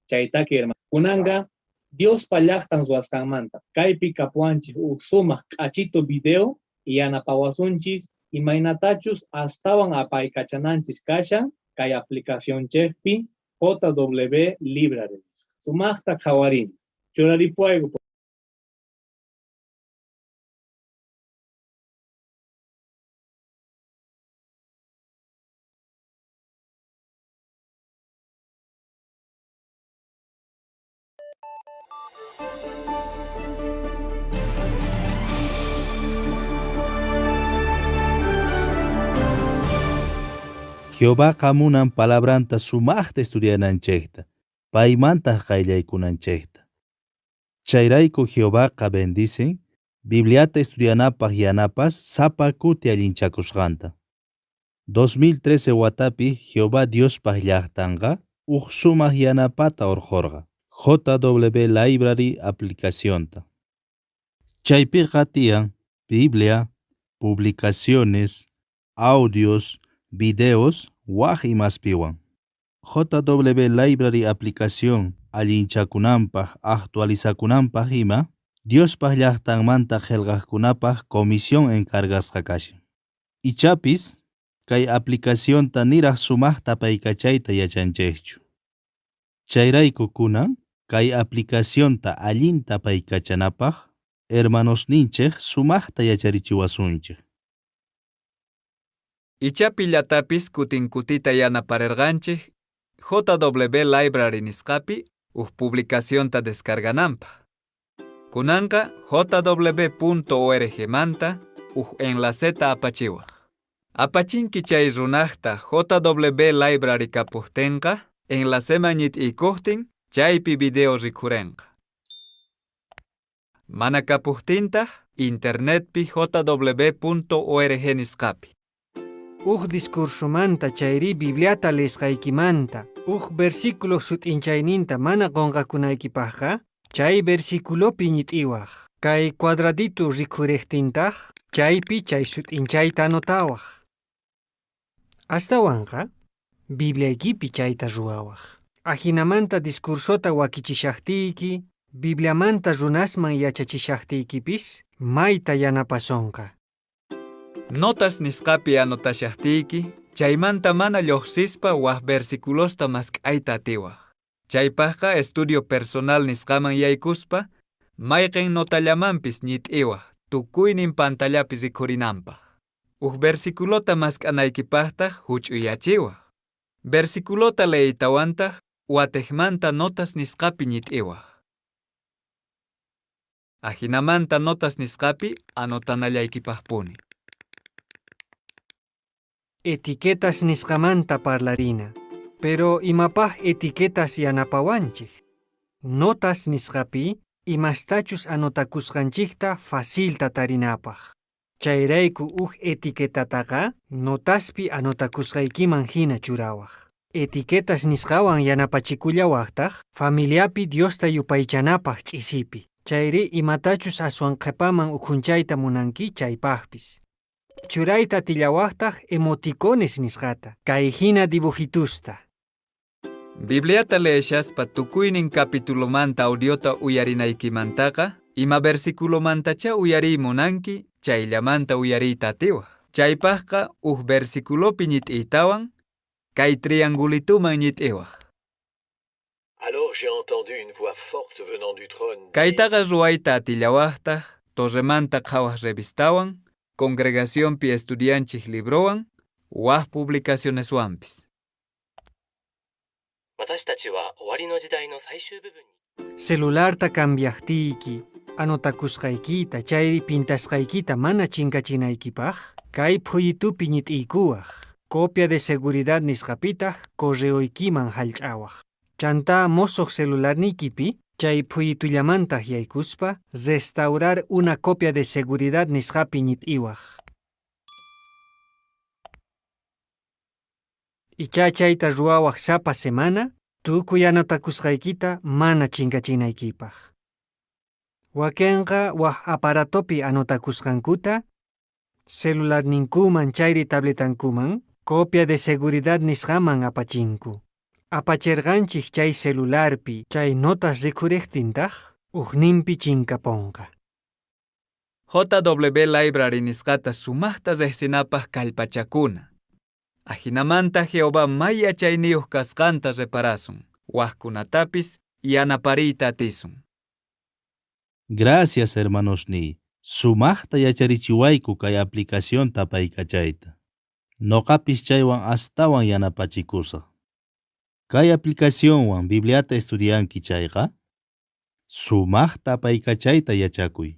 chaytaki hermano. Kunanga, Dios pallaqtan suasqanmanta. Kaypi kapuanchis sumaq achito video y anapawasunchis imaynatachus astawan apaykachananchis kashan kay aplicación chekpi JW Library. Sumaqta qhawarini. Churaripuaygu. Jehová kamunan palabranta sumaqta estudiananchekta, paymanta qayllaykunanchekta. Chayrayku Jehová bendicen Bibliata estudianapaq yanapas sapa kuti allinchakusqanta. 2013 watapi Jehová Diospaq llaqtanqa sumaq yanapata urqurqa JW Library aplicacionta. Chaypiqa tiyan Biblia, publicaciones, audios, videos, waq imaspiwan. JW Library aplicación allinchakunanpaq actualizakunanpaq ima Diospaq llaqtanmanta qillqaqkunapaq comisión encargasqa kashan. Ichapis kay aplicacionta niraq sumaqta paykachayta yachanchaychu. Chayrayku kunan kay aplicacionta allinta paykachanapaq hermanosninchik sumaqta yacharichiwasunchik. Ichapillatapis kutinkutita yanaparerqanchik JW Library nisqapi publicacionta descargananpaq. Kunanqa jw.org manta enlaceta apachiwaq. Apachinki chay runaqta JW Library kapuqtinqa enlaceman ñit'ikuqtin chaypi video rikurenqa. Mana kapuqtintaq internetpi jw.org nisqapi. Discursumanta chayri Bibliata lesqaykimanta versículo sut'inchayninta mana qonqakunaykipaqqa chay versículopi ñit'iwaq. Kay cuadradito rikuriqtintaq chaypi chay sut'inchayta anotawaq. Astawanqa Bibliaykipi chayta ruwawaq. Ahinamanta discursota wakichishaqtiyki, Bibliamanta runasman yachachishaqtiykipis mayta yanapasonqa. Notas nisqapi anotashaqtiyki, chaymanta mana lluqsispa waq versiculosta mask'ayta atiwaq. Chaypaqqa estudio personal nisqaman yaykuspa, mayqin notallamanpis ñit'iwaq, tukuynin pantallapi rikurinanpaq. Versiculota mask'anaykipaqtaq huch'uyachiwaq. Versiculota leeytawantaq watejmanta notas nisqapi ñit'iwaq. Ahinamanta notas nisqapi anotanallaykipaqpuni. Etiquetas nisqamanta parlarina, pero imapaq etiquetas yanapawanchik. Notas nisqapi imastachus anotakusqanchikta facilta tarinapaq. Chayrayku etiquetataqa notaspi anotakusqaykiman hina churawaq. Etiquetas nisqawan yanapachikullawaqtaq familiapi Diosta yupaychanapaq ch'isipi. Chayri imatachus aswanqepaman ukhunchayta munanki chaypaqpis. Churayta tillawaqtaq emoticones nisqata, kay hina dibujitusta. Bibliata leeshaspa tukuynin capitulomanta audiota uyarinaykimantaqa, ima versiculomantacha uyarimunanki, chayllamanta uyariyta atiwaq. Chaypaqqa versiculopi ñit'iytawan, kay triangulituman ñit'iwaq. Alors j'ai entendu une voix forte venant du trône. Kaytaqa ruwayta atillawaqtaq, torremanta qhawaq revistawan, Congregación pi estudianchik librowan, waq publicacioneswanpis. Celularta cambiaqtiyki, anotakusqaykita, chayri pintasqaykita mana chinkachinaykipaq, kay phuyitupi ñit'iykuwaq. Copia de seguridad nisqapitaq correoykiman hallch'awaq. Chanta mosoq celularniykipi, chay phuyitullamantaq yaykuspa, restaurar una copia de seguridad nisqapi ñit'iwaq. Icha chayta ruwawaq sapa semana, tukuy anotakusqaykita mana chinkachinaykipaq. Wakinqa waq aparatopi anotakusqankuta, celularninkuman chayri tabletankuman, copia de seguridad nisqaman apachinku. Apachirqanchik chay celularpi, chay notas rikuriqtintaq, uqninpi chinkaponqa. JW Library nisqata sumaqta riqsinapaq kallpachakuna. Ahinamanta Jehová maya chayniyuq kasqanta reparasun, waqkunatapis yanapariyta atisun. Gracias, hermanosni. Sumaqta yacharichiwayku kay aplicacionta paykachayta. Noqapis chaywan astawan yanapachikusaq. Kay aplicacionwan Bibliata estudianki chayqa, sumaqta paykachayta yachakuy.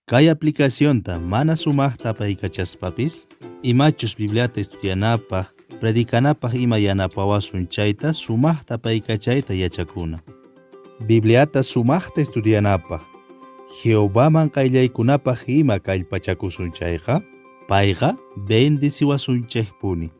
Kay aplicacionta mana sumaqta paykachaspapis, imachus Bibliata estudianapaq, predicanapaq ima yanapawasun chayta sumaqta paykachayta yachakuna. Bibliata sumaqta estudianapaq, Jehová qayllaykunapaq ima kallpachakusunchayqa payqa bendiciwasunchaypuni.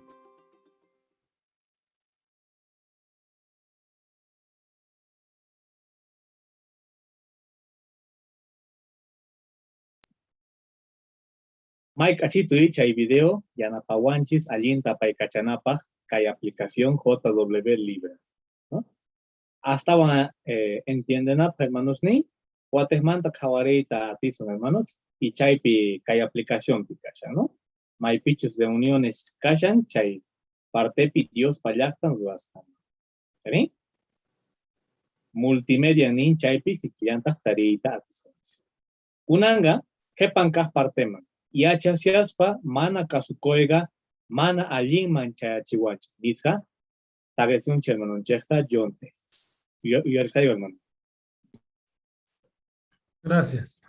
Mike achituy chay video yanapawanchis allinta paykachanapaq kay aplicación JW Libre, ¿no? Hasta van entiendenap hermanos ni Guatemala kawarita atison hermanos y chaypi kay aplicación picacha, ¿no? May pichos de uniones kashan chay partepi Dios pallaqtan ruwasqa. ¿Sí? Multimedia nin chaypi hikllantaj tariyta atison. Kunanga kepankaj parteman yachasiaspa mana kasukoyga mana allinman chayachiwanchik nisqa tagesunchik hermanonchikta yonte. Uyarkayo hermano. Gracias.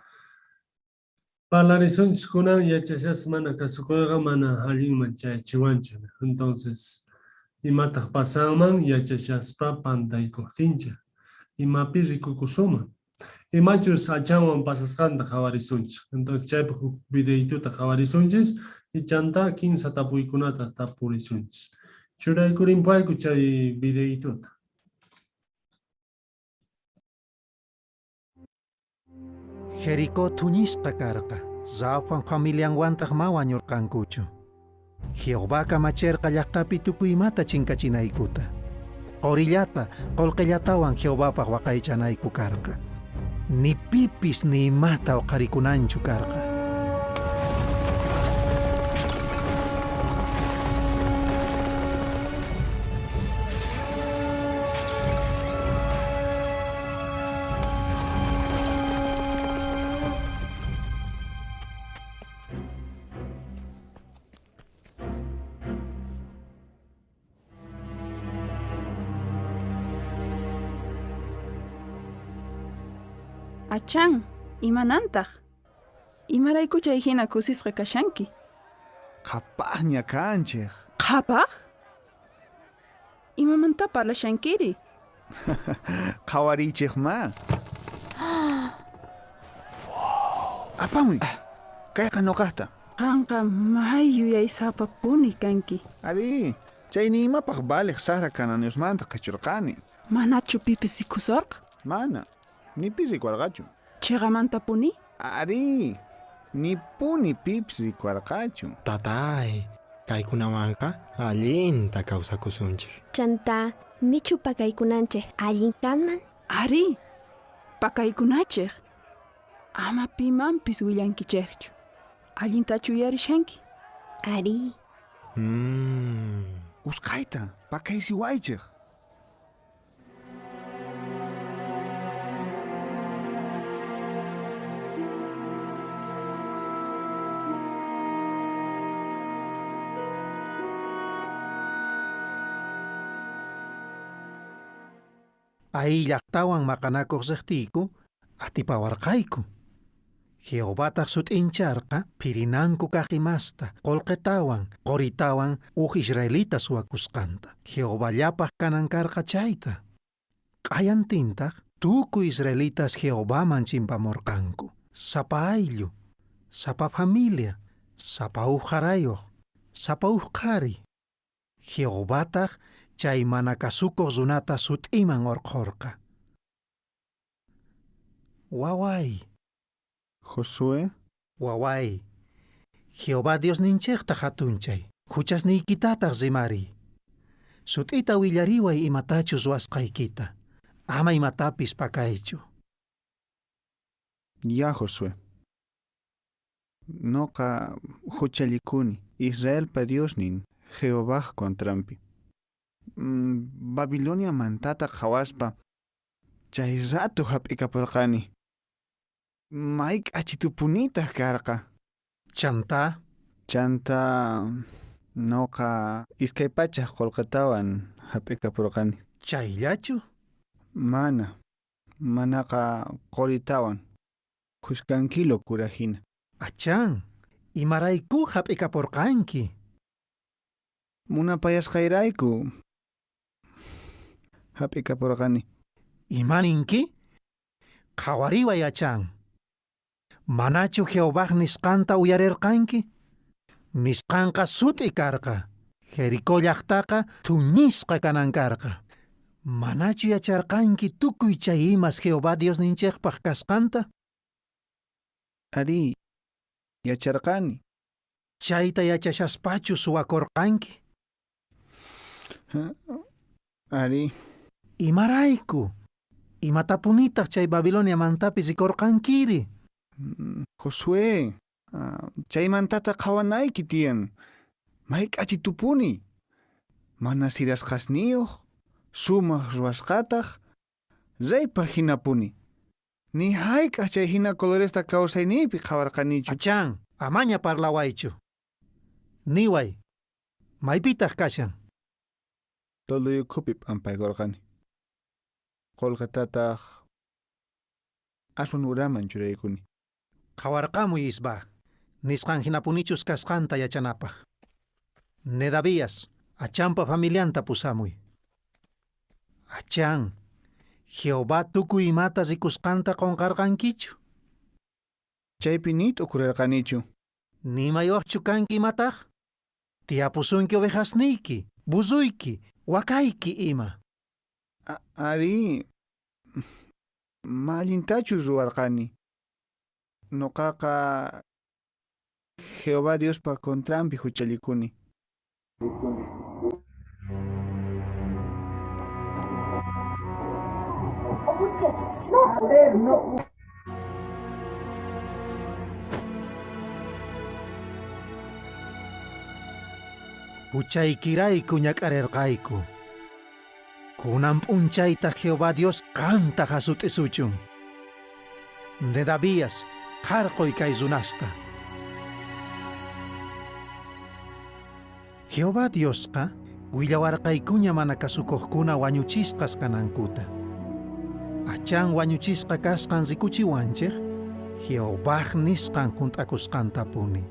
Parlarizonchis kunan yachashas mana kasukoyga mana allinman chayachiwanchik. Entonces, imataq pasanman yachashaspa pantaykuqtinchik. Imapi rikukusuman. Imachus achanwan pasasqanta qhawarisonchik. Entonces chaypi huk videituta qhawarisonchis y chanta 15 tapuykunata tapurisonchis. Churaykurinpayku chay videituta. Jericó tuñisqa karqa, zawpan familianwantaq ma wañurqankuchu. Jehová kamachirqa llaqtapi tukuymata chinkachinaykuta. Qorillata, qollqillatawan Jehovapaq waqaychanayku karqa. Ni pipis ni imata uqarikunanchu karqa. Achan, imanantaq? Imarayku chay hina kusisqa kashanki? Qhapaqña kanchik. Qhapaq? Imamanta parlashankiri? Qhawarichiqman. Apamuy, kayqa nuqaqta. Qanqa may yuyaysapapuni kanki. Ari, chayni imapaq baliq sara kananiusmanta qhichurqani. Manachu pipis sikusorqa? Mana. Nipis rikurqachu. Chiqamantapuni? Ari, nipuni pips rikurqachu. Tatay, kaykunawanqa allinta kawsakusunchik. Chanta, nichu pakaykunanchik allin kanman? Ari, pakaykunachik. Ama pimanpis willankichikchu. Allintachu yarishanki? Ari. Usqayta, pakaysiwaychik. Ay llaqtawan maqanakuq riqtiyku atipawarqayku. Jehovataq sut'incharqa pirinanku kaq imasta qollqitawan qoritawan uq Israelita suwakusqanta. Jehovallapaq kanan karqa chayta. Q'ayantintaq tukuy Israelitas Jehovaman chimpamurqanku. Sapa ayllu, sapa familia, sapa uq harayuq, sapa uq qhari. Jehovataq chay mana kasukuq runata sut'iman urqurqa. Waway. Josué. Waway. Jehová Dios ninchikta hatunchay. Huchasniykitataq rimariy. Sut'ita willariway imatachus ruwasqaykita. Ama imatapis pakaychu. Ya Josué. Noqa huchallikuni Israelpa Diosnin Jehová contrampi. Babilonia mantata qhawaspa chay rato hap'ikapurqani. Mayk achitupunitaq karqa. Chanta? Chanta noqa iskay pachaq qollqitawan hap'ikapurqani. Chayllachu? Mana. Manaqa qoritawan. Kuskankilo kurahina. Achan, imarayku hap'ikapurqanki. Munapayasqayrayku hap'ikapurqani. Imaninki? Qhawariway achan. Manachu Jehová nisqanta uyarerqanki? Nisqanqa suti karqa. Jericó llaqtaqa tuñisqa kanan karqa. Manachu yacharqanki tukuy chay imas Jehová Dios ninchikpaq kasqanta? Ari, yacharqani. Chayta yachashaspachu suwakorqanki? Ari. Imarayku? Imatapunitaq chay Babilonia mantapis rikorqankiri? Josué, chaymantata qhawanayki tiyan. Mayk'achi tupuni. Mana sirasqasniyuq, sumaq ruwasqataq, raypa hinapuni. Ni hayk'aq chay hina coloresta kawsayniypi qhawarqanichu. Achan, amaña parlawaychu. Niway, maypitaq kashan? Toluyukupi p'ampaykurqani. Qolqatataq aswan uraman churaykuni. Qhawarqamuy isba, nisqan hinapunichus kasqanta yachanapaq. Nedavías, achanpa familianta pusamuy. Achan, Jehová tukuy imata rikusqanta qonqarqankichu? Chaypi nit ukurarqanichu. Nimayuqchu kanki imataq? Tiyapusunki ovejasniyki, buzuyki, wakayki ima. Ari, mallintachu ruwarqani. Noqaqa Jehová Diospa contrampi huchallikuni. Huchaykirayku ñak'arerqayku. Kunan p'unchayta Jehová Dios qanta hasut'isuchun. Nedavías, qarqoy kay runasta. Jehová Diosqa willawarqaykuña mana kasukuqkuna wañuchisqas kanankuta. Achan wañuchisqa kasqan rikuchiwanchik, Jehová nisqan hunt'akusqanta puni.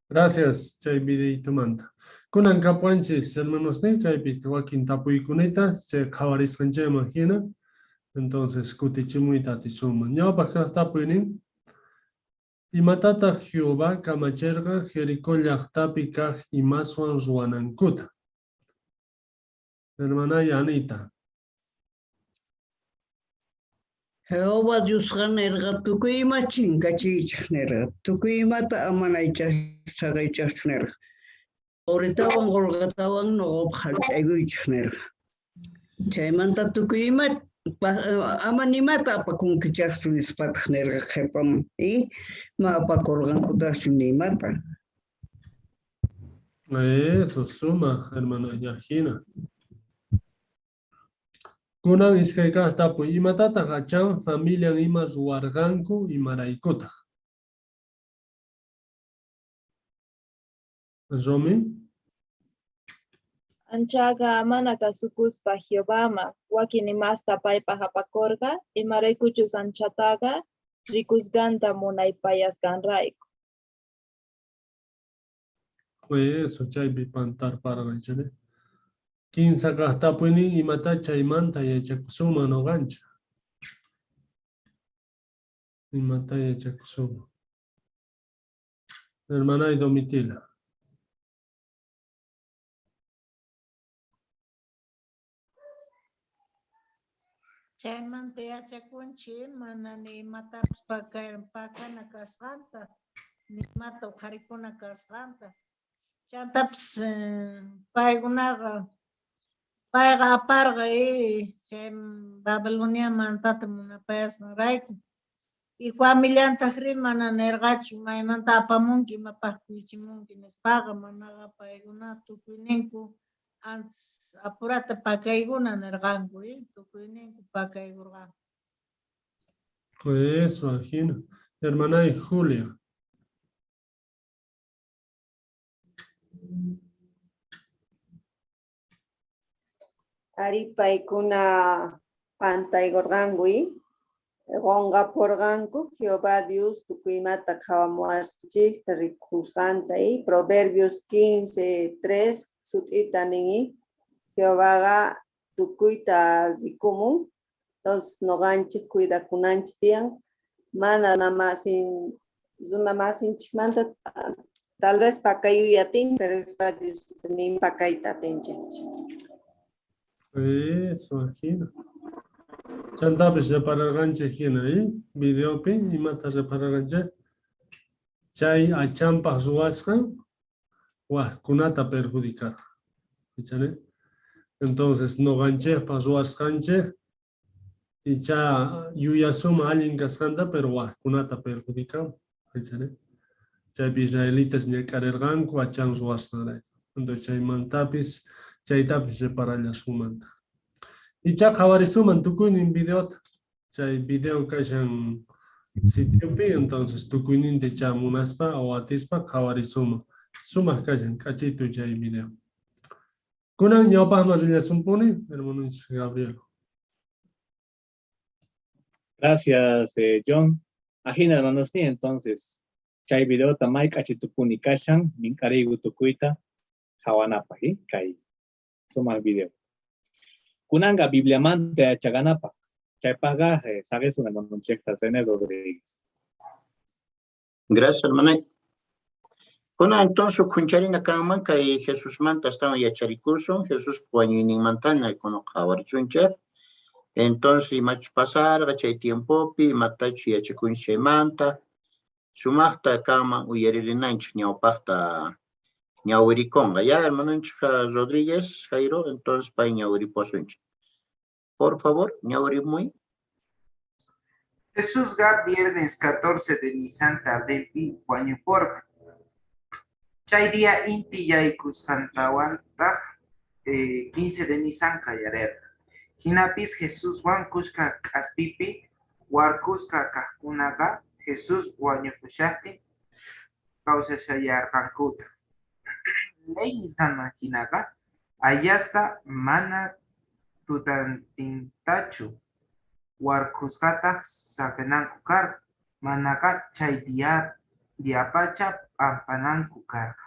Gracias, chay videitumanta. Kunan kapuanchis, hermanos, ni chaypi wakin tapuykunita, se qhawarisqancha imagina. Entonces, kutichimuyta tisuma. Ñawpaq tapuynin, imatata Jehová kamachirqa Jericó llaqtapi kaq imaswan ruwanankuta. Hermanaya Anita. Jehová Diosqa nirqa tukuy ima chinkachichaq nirqa. Tukuy imata amanaychaq saqaychaqchu nirqa. Awritawan qolqatawan noqopa hallp'aykuychaq nirqa. Chaymanta tukuy ima ama nimata apakunkichaqchu nispataq nirqa qhipaman. Ma apakurqankutaqchu nimata. Eso, suma, hermano Yajina. Kunan iskaykaq tapuy, imatataq achan familian ima ruwarqanku imaraykutaq. Romy? Anchaqa mana kasukuspa Jehovama, wakin imasta paypaq apakurqa, imaraykuchus anchataqa rikusqanta munaypayasqanrayku. Eso, chaypi pantarparqaychane. Kinsa kaq tapuynin imata chaymanta yachakusuma noqancha. Imata yachakusuma. Hermanay Domitila. Chaymanta yachakunchik mana nimatapas pakana kasqanta, nimata uqharikuna kasqanta. Chantapas paykunaqa payqa aparqa chay Babilonia mantata munapayasqanrayku. Y familiantaq rin mana nirqachu maymanta apamunki imapaq kuychimunki nispaqa manaqa paykuna tukuyninku antes apurata pakaykuna nirqanku tukuyninku pakaykurqanku. Eso, Ajina. Hermanay Julia. Ari paykuna pantaykurqankuy, qonqapurqanku Jehová Dios tukuymata qhawamuwasqanchikta rikusqanta Proverbios 15:3 sut'ita ninmi Jehováqa tukuyta zikumun. Entonces, noganchik cuidakunanchik tiyan. Mana namasin, zunamasin chikmanta, tal vez pakayuyatin, pero Dios ni pakayta tenche. Eso, imagina. Chantapish repararganche hina, videopi, imata repararganche. Chay achampa ruaskan, kunata perjudicar. Entonces, no ganche, ruaskanche, y ya yuyasuma alguien cascanta, pero kunata perjudicar. Chay israelitas ni carerganku, achan ruaskan. Entonces, chay mantapis, chay tapis reparallasumanta. Y ya javarisuman tukuinin videota. Chay video kashan sitiopi, entonces tukuinin te chamunaspa o atispa javarisuma. Suma kashan, cachito chay video. Kunan ñawpaj marillasumpuni, hermano Gabriel. Gracias, John. Ajina, hermanos, entonces, chay video tamay cachitupuni kashan, minkarigu tukuita, jawanapaji, kai. Suma video. Kunanga Biblia mante chaganapa. Chaypaga, sabes una mononchecta, Rodríguez. Gracias, hermano. Kuna entonces kuncharina kama kay Jesús manta estaba ya charicurso, Jesús puñini mantana con javar chuncher. Entonces mach pasar, gachay tiempo pi matachi ya chicunche manta. Sumachta kama uyerilinanch ñawpachta ñawiriconga. Ya hermano Rodríguez, Jairo, entonces pa ñawiriposunch. Por favor, ñawiri muy. Jesús ga viernes 14 de Nisan tardepi Guañuporca. Chay día inti yaikus cantawanta 15 de Nisan kayarer. Hinapis Jesús Juan Cusca Caspipi, Huarcusca Cacunaga, Jesús Guañupushati, causa shayar cancuta. Ley Nisan Majinaga, allá está mana tutantintachu. Huarcuscata sapenankukar, manaka chay diapacha ampanankukarga.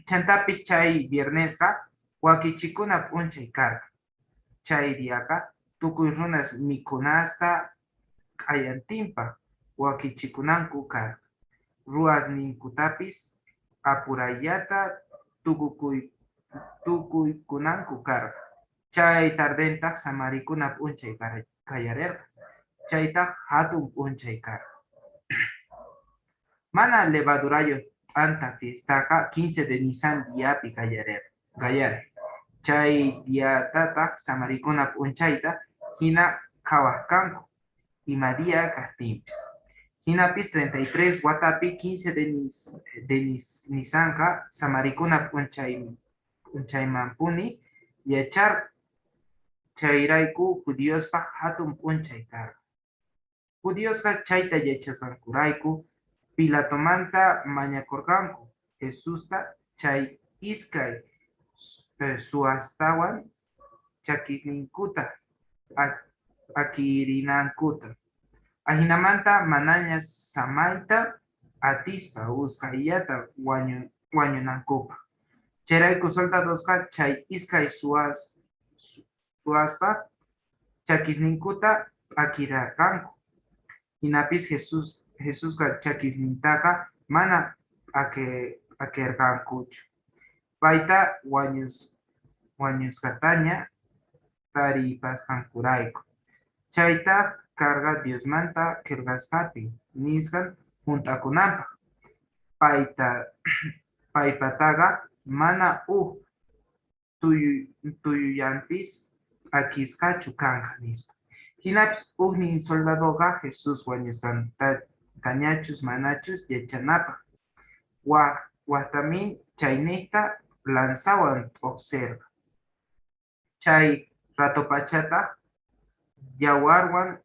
Chantapis chay viernesca, huaquichicuna punchay carga. Chay diaca, tucuyrunas mikunasta kayantimpa, huaquichikunankukarga. Ruas ninkutapis, apurayata tukuykunankukarga. Chay tardenta samarikuna punchay kayarerga. Chayta hatun punchay karga. Mana levadurayo anta fiestaca 15 de Nisan diapi gayare. Chay diatata samarikuna punchayta hina kawaskanku y María Castimpis. Hinapis 33 Guatapi 15 de Nisanka samarikuna punchaymampuni yachar chayraiku judiospa hatun punchay karga. Judiospa chayta yachasqankurayku Pilatomanta mañakorganku Jesusta chay iskay suastawan chakisninkuta akirinankuta. Ahinamanta manañas samaita atispa uskayata wañunankupa. Chayrayku soldadoska chay iskay suaspa chakisninkuta akirakanku. Hinapis Jesús chakisnintaka mana akergankuchu. Paita wañuskataña taripaskankurayku. Chayta carga Dios manta kergaskapi niskan juntakunampa. Paypataga mana tuyuyanpis akiskachu kanja nispa. Hinaps nin soldadoga Jesús wañuskanta cañachus manachus yachanapa. Guatamin chaynita lanzawan observa. Chay ratopachata yawarwan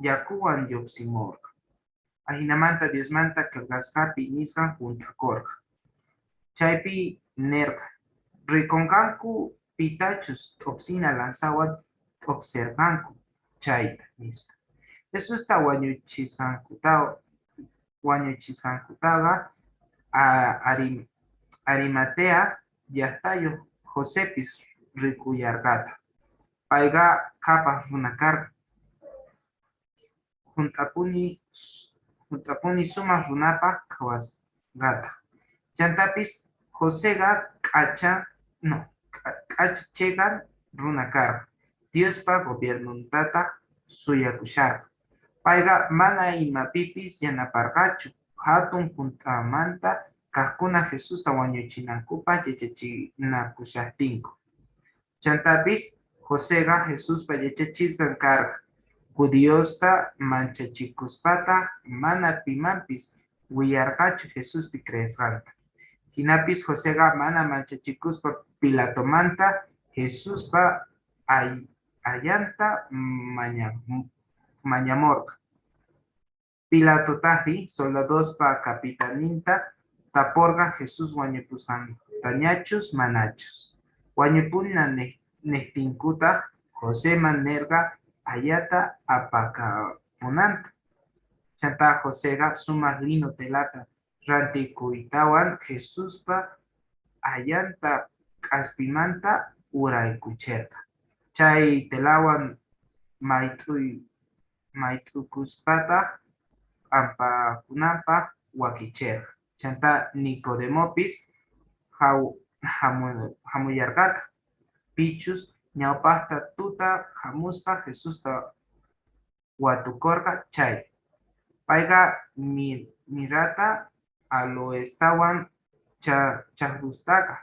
yakuwan yoximorga. Ahinamanta Dios manta kergaskapi niskan juntakorga. Chaypi nerga. Riconganku pitachus toxina lanzawan observanku chayta nispa. Eso está Guañuchiscancutaga Arimatea Yastayo Josepis Ricuyargata. Paiga kapas runakarqa. Juntapuni sumas runapaq kawasqata. Chantapis Joséga k'acha chegan runakarqa. Diospa gobiernuntata suyakusharqa. Paiga mana imapipis yanaparqachu. Hatun puntamanta kaqkuna Jesusta wañuchinankupaq yachachinakushaptinku. Chantapis Joséga Jesuspa yachachisqan karqa. Judiosta manchachikuspata mana pimanpis wiyarqachu Jesuspi creesqanta. Hinapis Joséga mana manchachikuspa Pilatomanta Jesuspa ayanta mañamorqa. Pilatotaqmi soldadospa capitaninta taporqa Jesús wañupusqantañachus manachus. Wañupuna nehtinkutaq Joséman nerqa ayata apakamunanta. Chanta Joséga sumaq lino telata rantikuytawan Jesuspa ayanta k'aspimanta uraykuchirqa. Chay telawan mayt'ukuspata ampakunanpaq wakichirqa. Chanta Nicodemopis hamuyarqata. Pichus ñawpaqta tuta hamuspa Jesusta watukurqa chay. Payqa mirata aloestawan chahrustaqa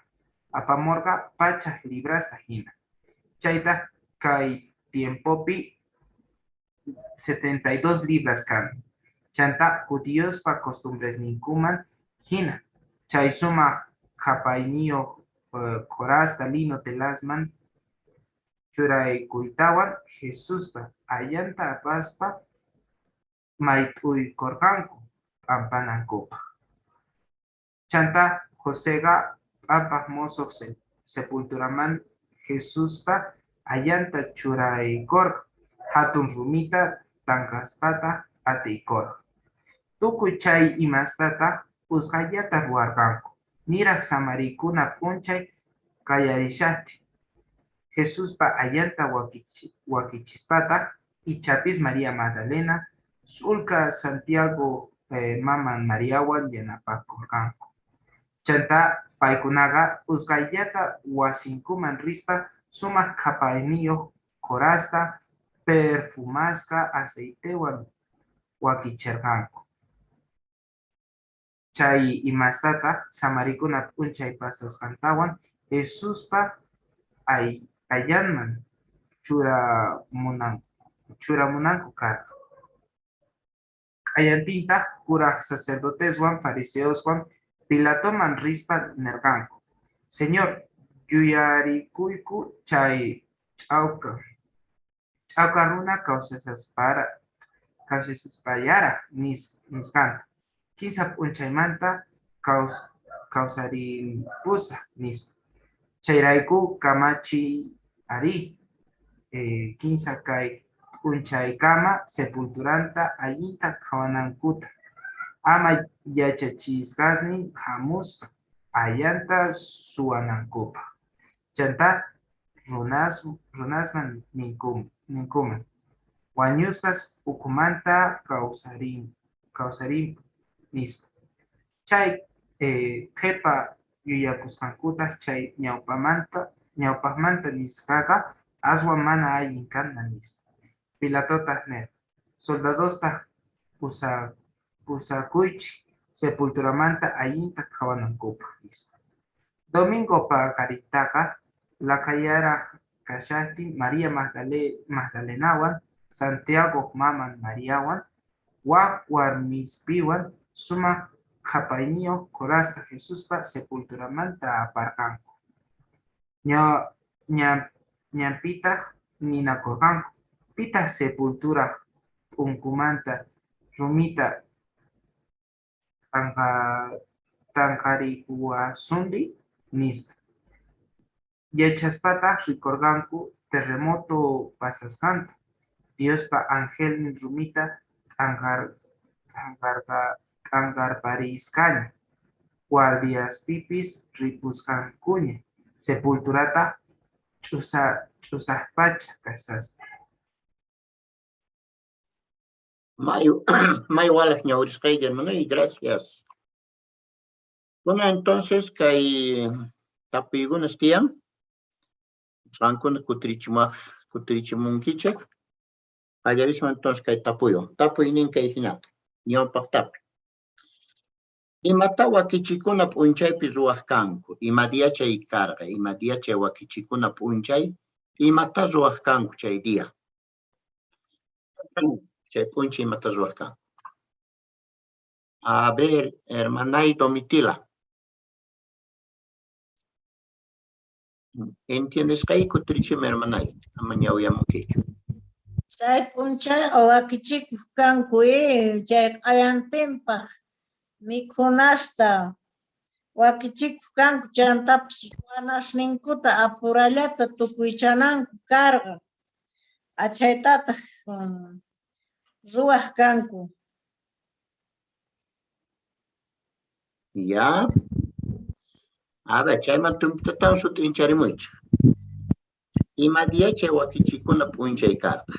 apamurqa pachak librasta hina. Chayta kay tiempopi 72 libras kan. Chanta judíospa costumbres ninkuman hina. Chay sumaq qhapayniyoq corasta lino telasman churaykuytawan Jesuspa ayanta apaspa mayt'uykurqanku ampanankupaq. Chanta Joséga apaq mosoq sepulturaman Jesuspa ayanta churaykurqa hatun rumita tankaspata atiykurqa. Tukuy chay imastata usqayllata ruwarqanku. Niraq samarikuna p'unchay qallarishapi. Jesuspa ayanta wakichispata ichapis María Magdalena sulka Santiago maman Mariawan yanapakurqanku. Chanta paykunaqa usqayllata wasinkuman rispa sumaq qhapayniyuq corasta perfumasqa aceitewan wakichirqanku. Chay imastata samarikuna p'unchay pasasqantawan Jesuspa ayanman churamunanku karqa. K'ayantinta kuraq sacerdoteswan fariseoswan Pilatoman rispa nerqanku. Señor, yuyarikuyku chay ch'awqa runa kawsasaspayara nisqanta. Kinsa p'unchaymanta kawsarimpusa nispa. Chayrayku kamachiy ari kinsa kay p'unchaykama sepulturanta allinta qhawanankuta. Ama yachachisqasnin hamuspa ayanta suwanankupaq. Chanta runasman ninkuman. Wañusqas ukumanta kawsarimpu nispa. Chay qhipa yuyakusqankutaq chay ñawpaqmanta nisqaqa aswan mana allin kanman nispa. Pilatotaq ner. Soldadostaq pusakuychik sepulturamanta allinta qhawanankupaq nispa. Domingopa qaritaqa laqayaraq kashaptin María Magdalenawan Santiago maman Mariawan waq warmispiwan sumaq qhapayniyuq corasta Jesuspa sepulturamanta aparqanku. Ñampitaq ninakurqanku. Pitaq sepultura p'unkumanta rumita tanqarikuwasunri nispa. Yachaspataq rikurqanku terremoto pasasqanta. Diospa angelnin rumita t'anqarparisqaña. Guardiaspipis ripusqankuña. Sepulturata usahpacha kasasqa. Mayo walak ñawrisqayki hermanoy, gracias. Bueno, entonces kay tapuykunas tiyan. Qankuna kutrichimunkichik. Qallarisman entonces kay tapuyo. Tapuy nin kay hinata. Ñawpaq tapuy. Imata wakichikuna p'unchaypi ruwaq kanku. Imadía chay karqa. Imadía chay wakichikuna p'unchay. Imata ruwaq kanku chay día. Chay p'unchay imata ruwaq kanku. A ver, hermanay Domitila. ¿Entiendes kay kutrichim hermanay? Ama ñawyamunkichu. Chay p'unchay wakichikuq kanku chay q'ayantinpaq mikhunasta wakichikuq kanku chaymantapas wanashninkuta apurallata tukuychananku karqa. Chaytataq ruwaq kanku. Ya. A ver, chayman tumpitatawn sutincharimuycha. Imadía chay wakichikuna p'unchay karqa.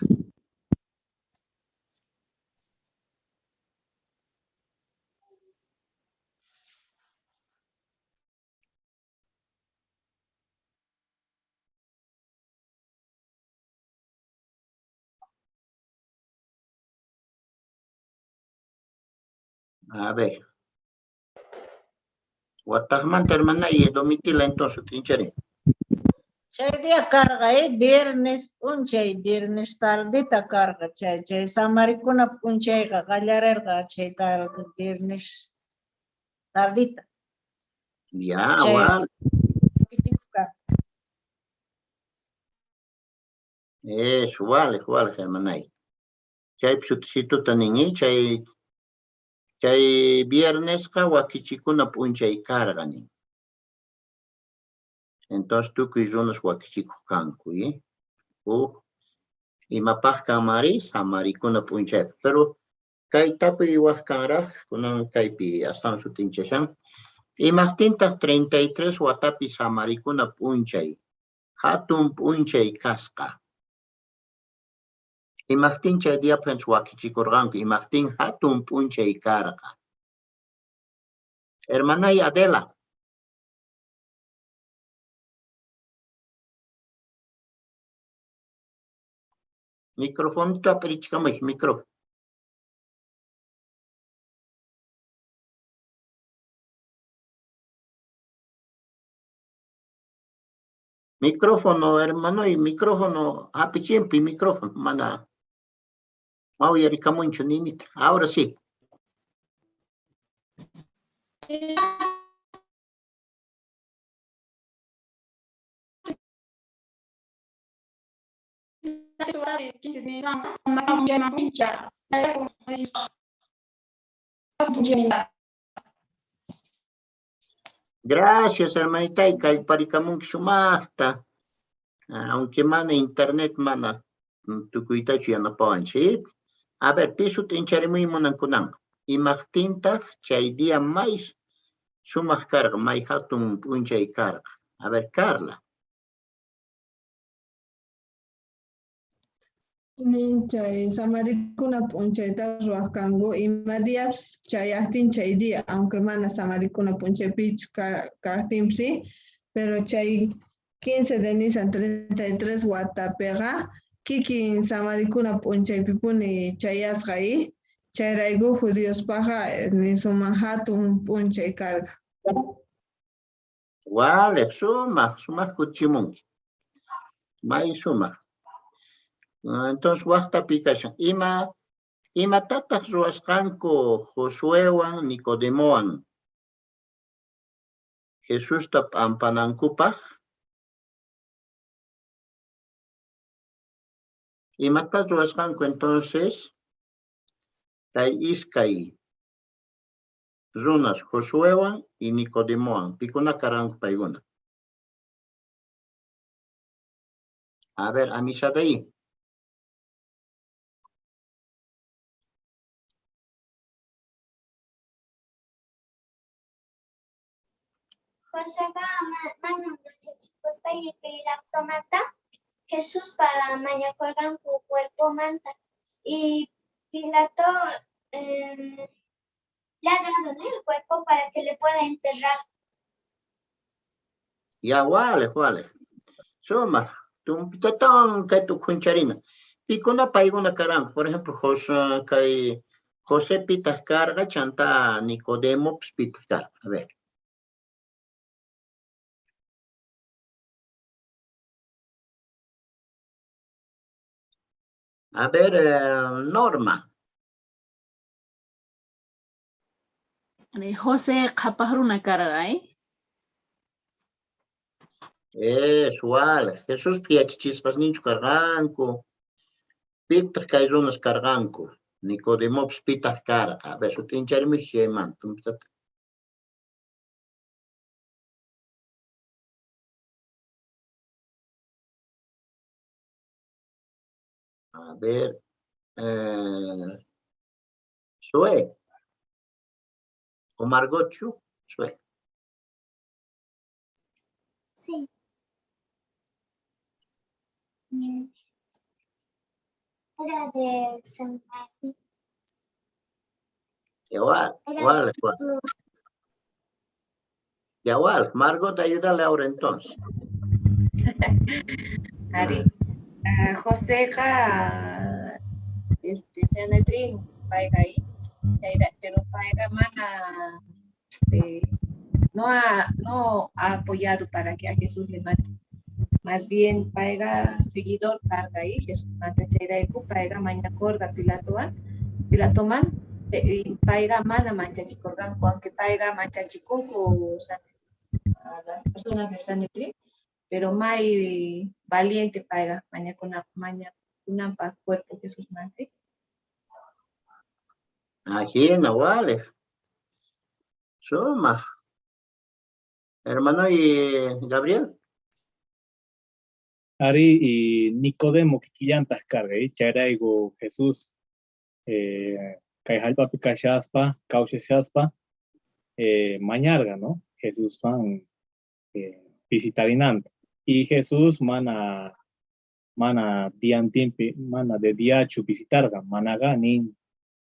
A ver. Watajmanta hermanay Domitila entonces sutincharin. Chay día karqa viernes p'unchay, viernes tardita karqa chay samarikuna p'unchayqa qallarirqa chay tarde viernes tardita. Ya, Chay wal. Eso, vale, hermanay. Chay psutisituta ningi, chay viernes ka wakichikuna p'unchay karqa nin. Entonces tukuy runas wakichikuq kanku, imapaq kanmari samarikuna p'unchay. Pero kay tapuy waq kanraq kunan kaypi astawan sutinchashan. Imaqtintaq 33 watapi samarikuna p'unchay. Hatun p'unchay kasqa. Imaqtin chay diapans wakichikurqanku, imaqtin hatun p'unchay karqa. Hermanay Adela. Microfonito aperichkamish, micrófono. Micrófono, hermano, y micrófono, apichimpi, micrófono, mana. Mauyarikamunchu nimita. Ahora sí. Gracias, hermanita, y kallparikamunki sumaqta. Aunque mana internet mana tukuytachu yanapawanchik. A ver, pisu tincharimuy munankunan. Imaqtintaq chay día mais sumaq karqa, may hatun p'unchay karqa. A ver, Carla. Nin chay samarikuna p'unchayta ruwaq kanku imadiapas chayaqtin chay día, aunque mana samarikuna p'unchaypichu kaqtinpis, pero chay 15 de Nisan 33 watapiqa kikin samarikuna p'unchaypipuni chayasqa chayrayku judíospaqa sumaq hatun p'unchay karqa. Vale, sumaq kuchimunki. May sumaq. Entonces, waqtapi kashan. Imatataq ruwasqanku Josuewan, Nicodemowan. Jesusta p'ampanankupaq. Imatataq ruwasqanku entonces, kay iskay runas Josuewan y Nicodemowan. Pikuna karanku payguna. A ver, Amisadaí. Joseqa manam luchachipusqa hipilaqtomanta Jesús para mañacorgan su cuerpo manta. Y Pilato le ha dado, ¿no?, el cuerpo para que le pueda enterrar. Ya, vale. Suma, tu tatón que tu cuncharina. Picuna paiguna carang, por ejemplo, José Pitas carga, chanta Nicodemo Pitas carga. A ver. A ver, Norma. José Capahruna carga, Vale. Jesús piachichispas ninchu carganco. Pitas cairunas carganco. Nicodemo Pitas carga. A ver, su tincharmis yeman. A ver, Sue. O Margochu, Sue. Sí. Era de San Martín. Igual. Margot, ayúdale ahora entonces. Ari, José Senetrin, paiga ahí, pero paiga mana no ha apoyado para que a Jesús le mate. Más bien paiga seguidor carga ahí, Jesús mata chairaiku, paiga maña corga pilatoman, paiga mana manchachicorgan, aunque paiga manchachikunku a las personas del Sanetrin, pero mai valiente paiga maña kunampa cuerpo Jesús mate. Imagina, vale. Suma. Hermano y Gabriel. Ari y Nicodemo que quillantas carga y chairaigo Jesús kaijalpa pikashaspa kaushashaspa mañarga, ¿no? Jesús van visitarinanta y Jesús mana diantimpi mana de diachu visitarga managa nin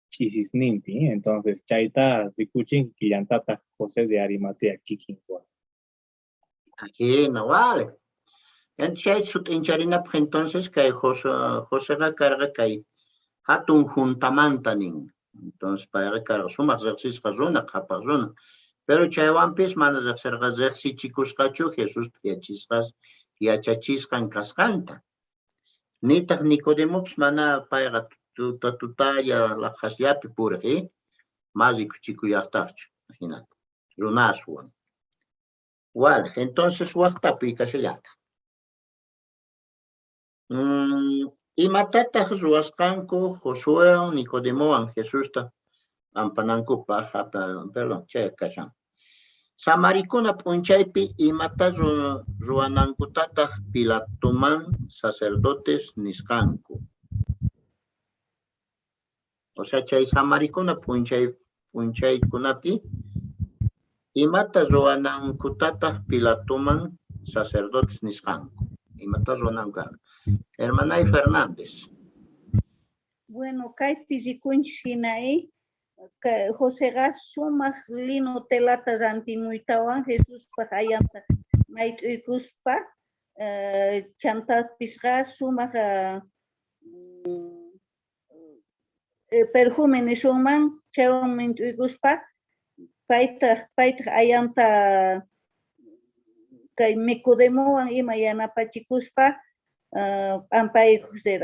chisis nimpi, entonces chaita zikuchin quillantata José de Arimatea kikinkuas. Aquí no vale. Entonces que José carga que hatun juntamanta nin. Entonces para carga suma exercicio razona capazona. Pero chaywan pis manas exercicio chicos cacho Jesús piachiskas piachachiskan cascanta. Nitaq Nicodemos mana para tutaya la jasyapi purgi más chico yachtacho. Imagínate. Runaswan. Vale, entonces waktapi kasellanta. Y matata ruascanco Josué Nicodemo Jesús ta ampananco paja perdón che kashan. Samaricuna punchaipi y mata ruananco tata pilatoman sacerdotes niscanco. O sea, chay samaricuna punchai kunapi y mata ruananco tata pilatoman sacerdotes niscanco. Y mata ruananco. Hermana y Fernández. Bueno, kaipi sikunchinaí, José Gas sumas lino telata rantinuitawan Jesús pajayanta mait uikuspa chantat pisgas sumas perfume ni suman cheon mint uikuspa paita ayanta kay Nicodemo ima yanapachikuspa ampay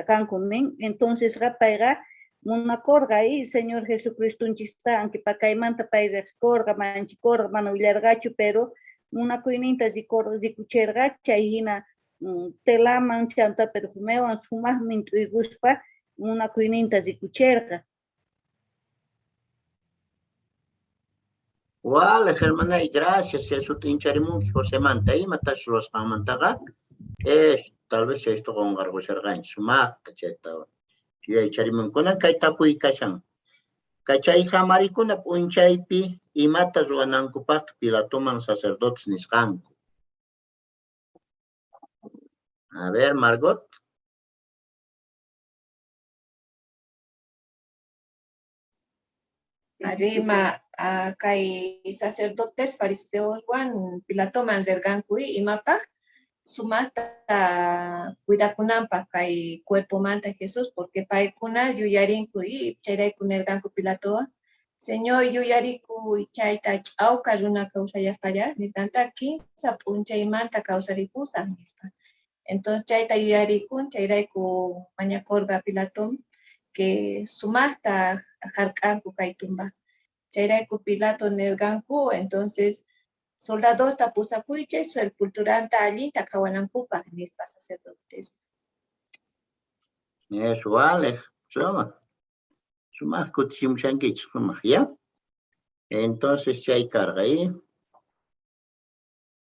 kankunin, entonces rapaiga una corga ahí, Señor Jesucristo un chista, aunque pa caimanta pairex corga, manchicorga, manuilargacho, pero una cuininta zicucherga, chayina tela manchanta perfumeo, en sumas mintu y guspa, una cuininta zicucherga. Vale, hermana, y gracias, eso te hincharimu, José Manta, y matas los mantaga, tal vez esto con garbo sergan, sumag, cacheta. Ya charimun kuna kay tapuy kashan. Kachay samarikuna punchaypi imata ruanankupaq pilatoman sacerdotes nisqanku. A ver, Margot. Arima kay sacerdotes fariseos Juan Pilato mandergankui imapa sumata cuidakunampa kay cuerpo manta Jesús porque paykuna yuyarinkui chayraykunerganku Pilatoa Señor yuyariku chayta ch'awka runa kawsayaspalla nisqanta 15 p'unchaymanta kawsaripusaq nispa. Entonces chayta yuyarikun chayrayku mañakurqa Pilatom que sumaqta hark'anku kay tumba. Chayrayku Pilato nerganku entonces soldados tapusakuychay sepulturanta allinta qhawanankupaq nispa sacerdotes. Eso vale. Sumaq kutichimushankichis sumaq, ¿ya? Entonces chay carga ahí.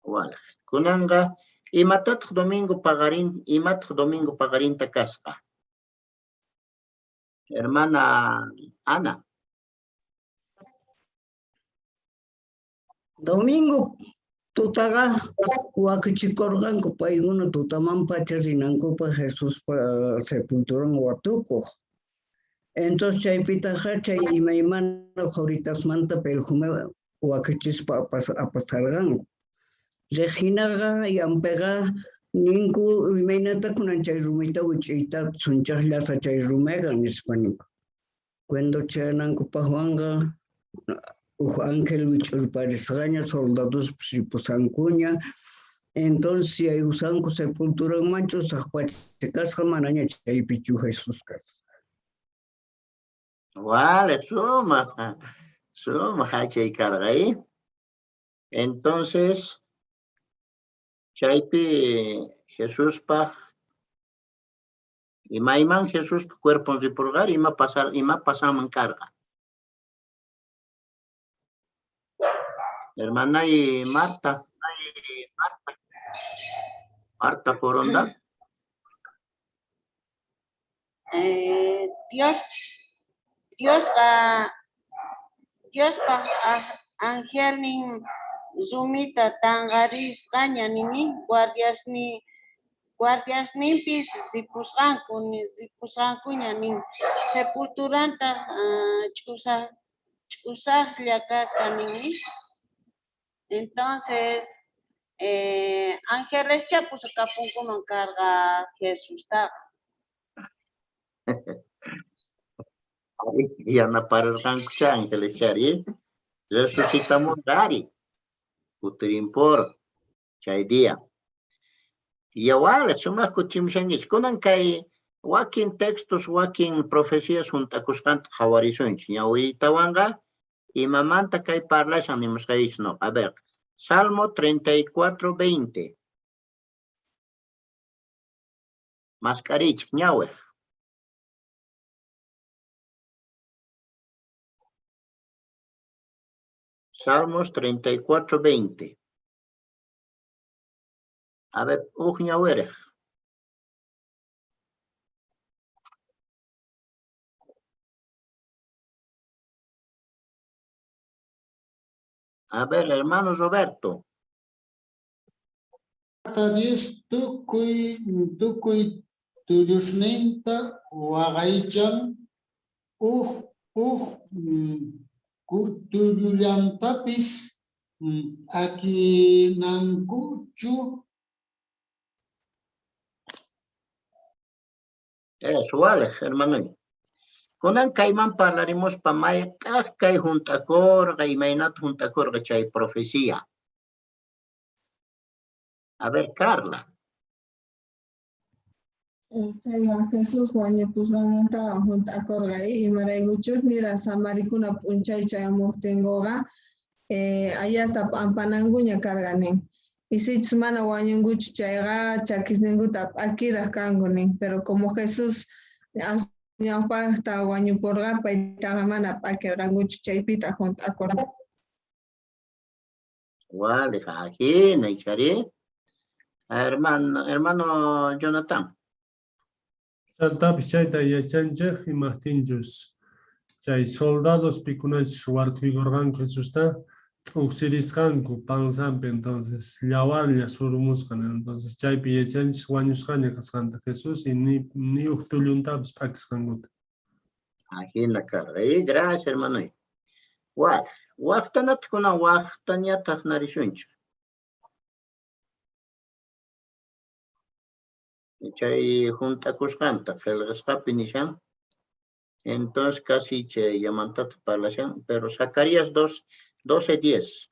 Vale. Kunanga imatataq domingo pagarinta kasqa. Hermana Ana. Domingo tutaqa wakichikurqanku paykuna tutamanpacha rinankupa Jesús sepulturan watukuq. Entonces chaypitaqa chay imaymana qhuritasmanta perfume wakichispa apasarqanku. Reginaqa yampiqa ninku imaynata kunan chay rumita wich'iyta sunchaqllasa chay rumiqa nispa ninku. Cuando chayanankupaqwanqa ángel wich'urparisqaña soldados ripusankuña entonces hay usanku sepultura mancho saqpacha kasqa manaña chaypichu Jesús kasqa. Vale, suma chay carga ahí. Entonces chaypi Jesús paj imayman Jesús cuerpo ripurgar ima pasaman carga. Hermana y Marta. Marta Foronda. Dios ángel nin zumita tangaris gaña nini guardias nimpis zipusqankuña nin sepulturanta ch'usaqlla kasqa nini. Entonces ángeles chapus kapunkuman carga Jesús ta. Yana pararqanku chay ángeles chari resucitamos gari utirimpor chay día. Yawala sumaq kutimushankichis kunan kay wakin textos wakin profecías juntakusqanta qhawarisunchis ñawiytawanqa imamanta kay parlashan nimusqaychis no. A ver, Salmo 34:20. Mascarichik ñawiq. Salmos 34:20. A ver, ñawirej. A ver, hermano Roberto. Dios tukuy tuyushninta waqaychan tuyullantapis akinankuchu. Eso vale, hermano. Kunan kayman parlaremos pa may kay juntakorqa imaynata juntakorqa chay profecía. A ver, Carla. Jesús wañupusqanta juntakorqay imaraykuchus nira samarikuna p'unchay chayamuqtinkuqa ayasta p'ampanankuña karqanin. Isichus mana wañunkuchu chayqa chakisninkuta p'akiraq kanku nin, pero como Jesús ñawpaqta wañupurqa paytaqa mana p'akirqankuchu chaypita juntakorqa. Vale, ajena chari. Hermano Jonathan. Tapis chayta yachanchik imaqtinchus chay soldados pikunachis warkuygurqanku Jesusta uxirisqanku pansampi, entonces llawarlla surmusqan, entonces chaypi yachanchis wañusqaña kasqanta Jesús y ni uqtulluntapas p'akisqankuta. Ajina karqa. Gracias, hermano. Waqtanata kunan waqtañataq narishunchik. Chay juntakusqanta qillqasqapi nishan. Entonces casi chay llamantata parlashan, pero Zacarías 12:10.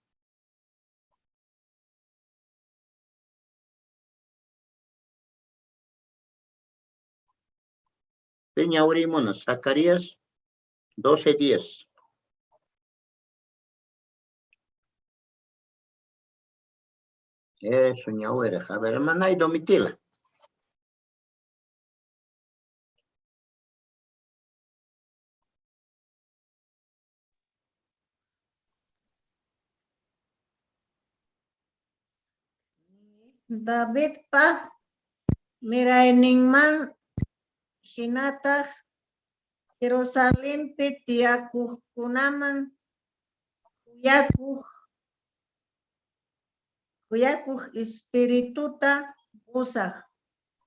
Peña Urimona, Zacarías 12:10. Eso, ñahuera. A ver, manay domitila. David pa mirayninman hinataq Jerusalempi tiyakuqkunaman kuyakuq espirituta usaq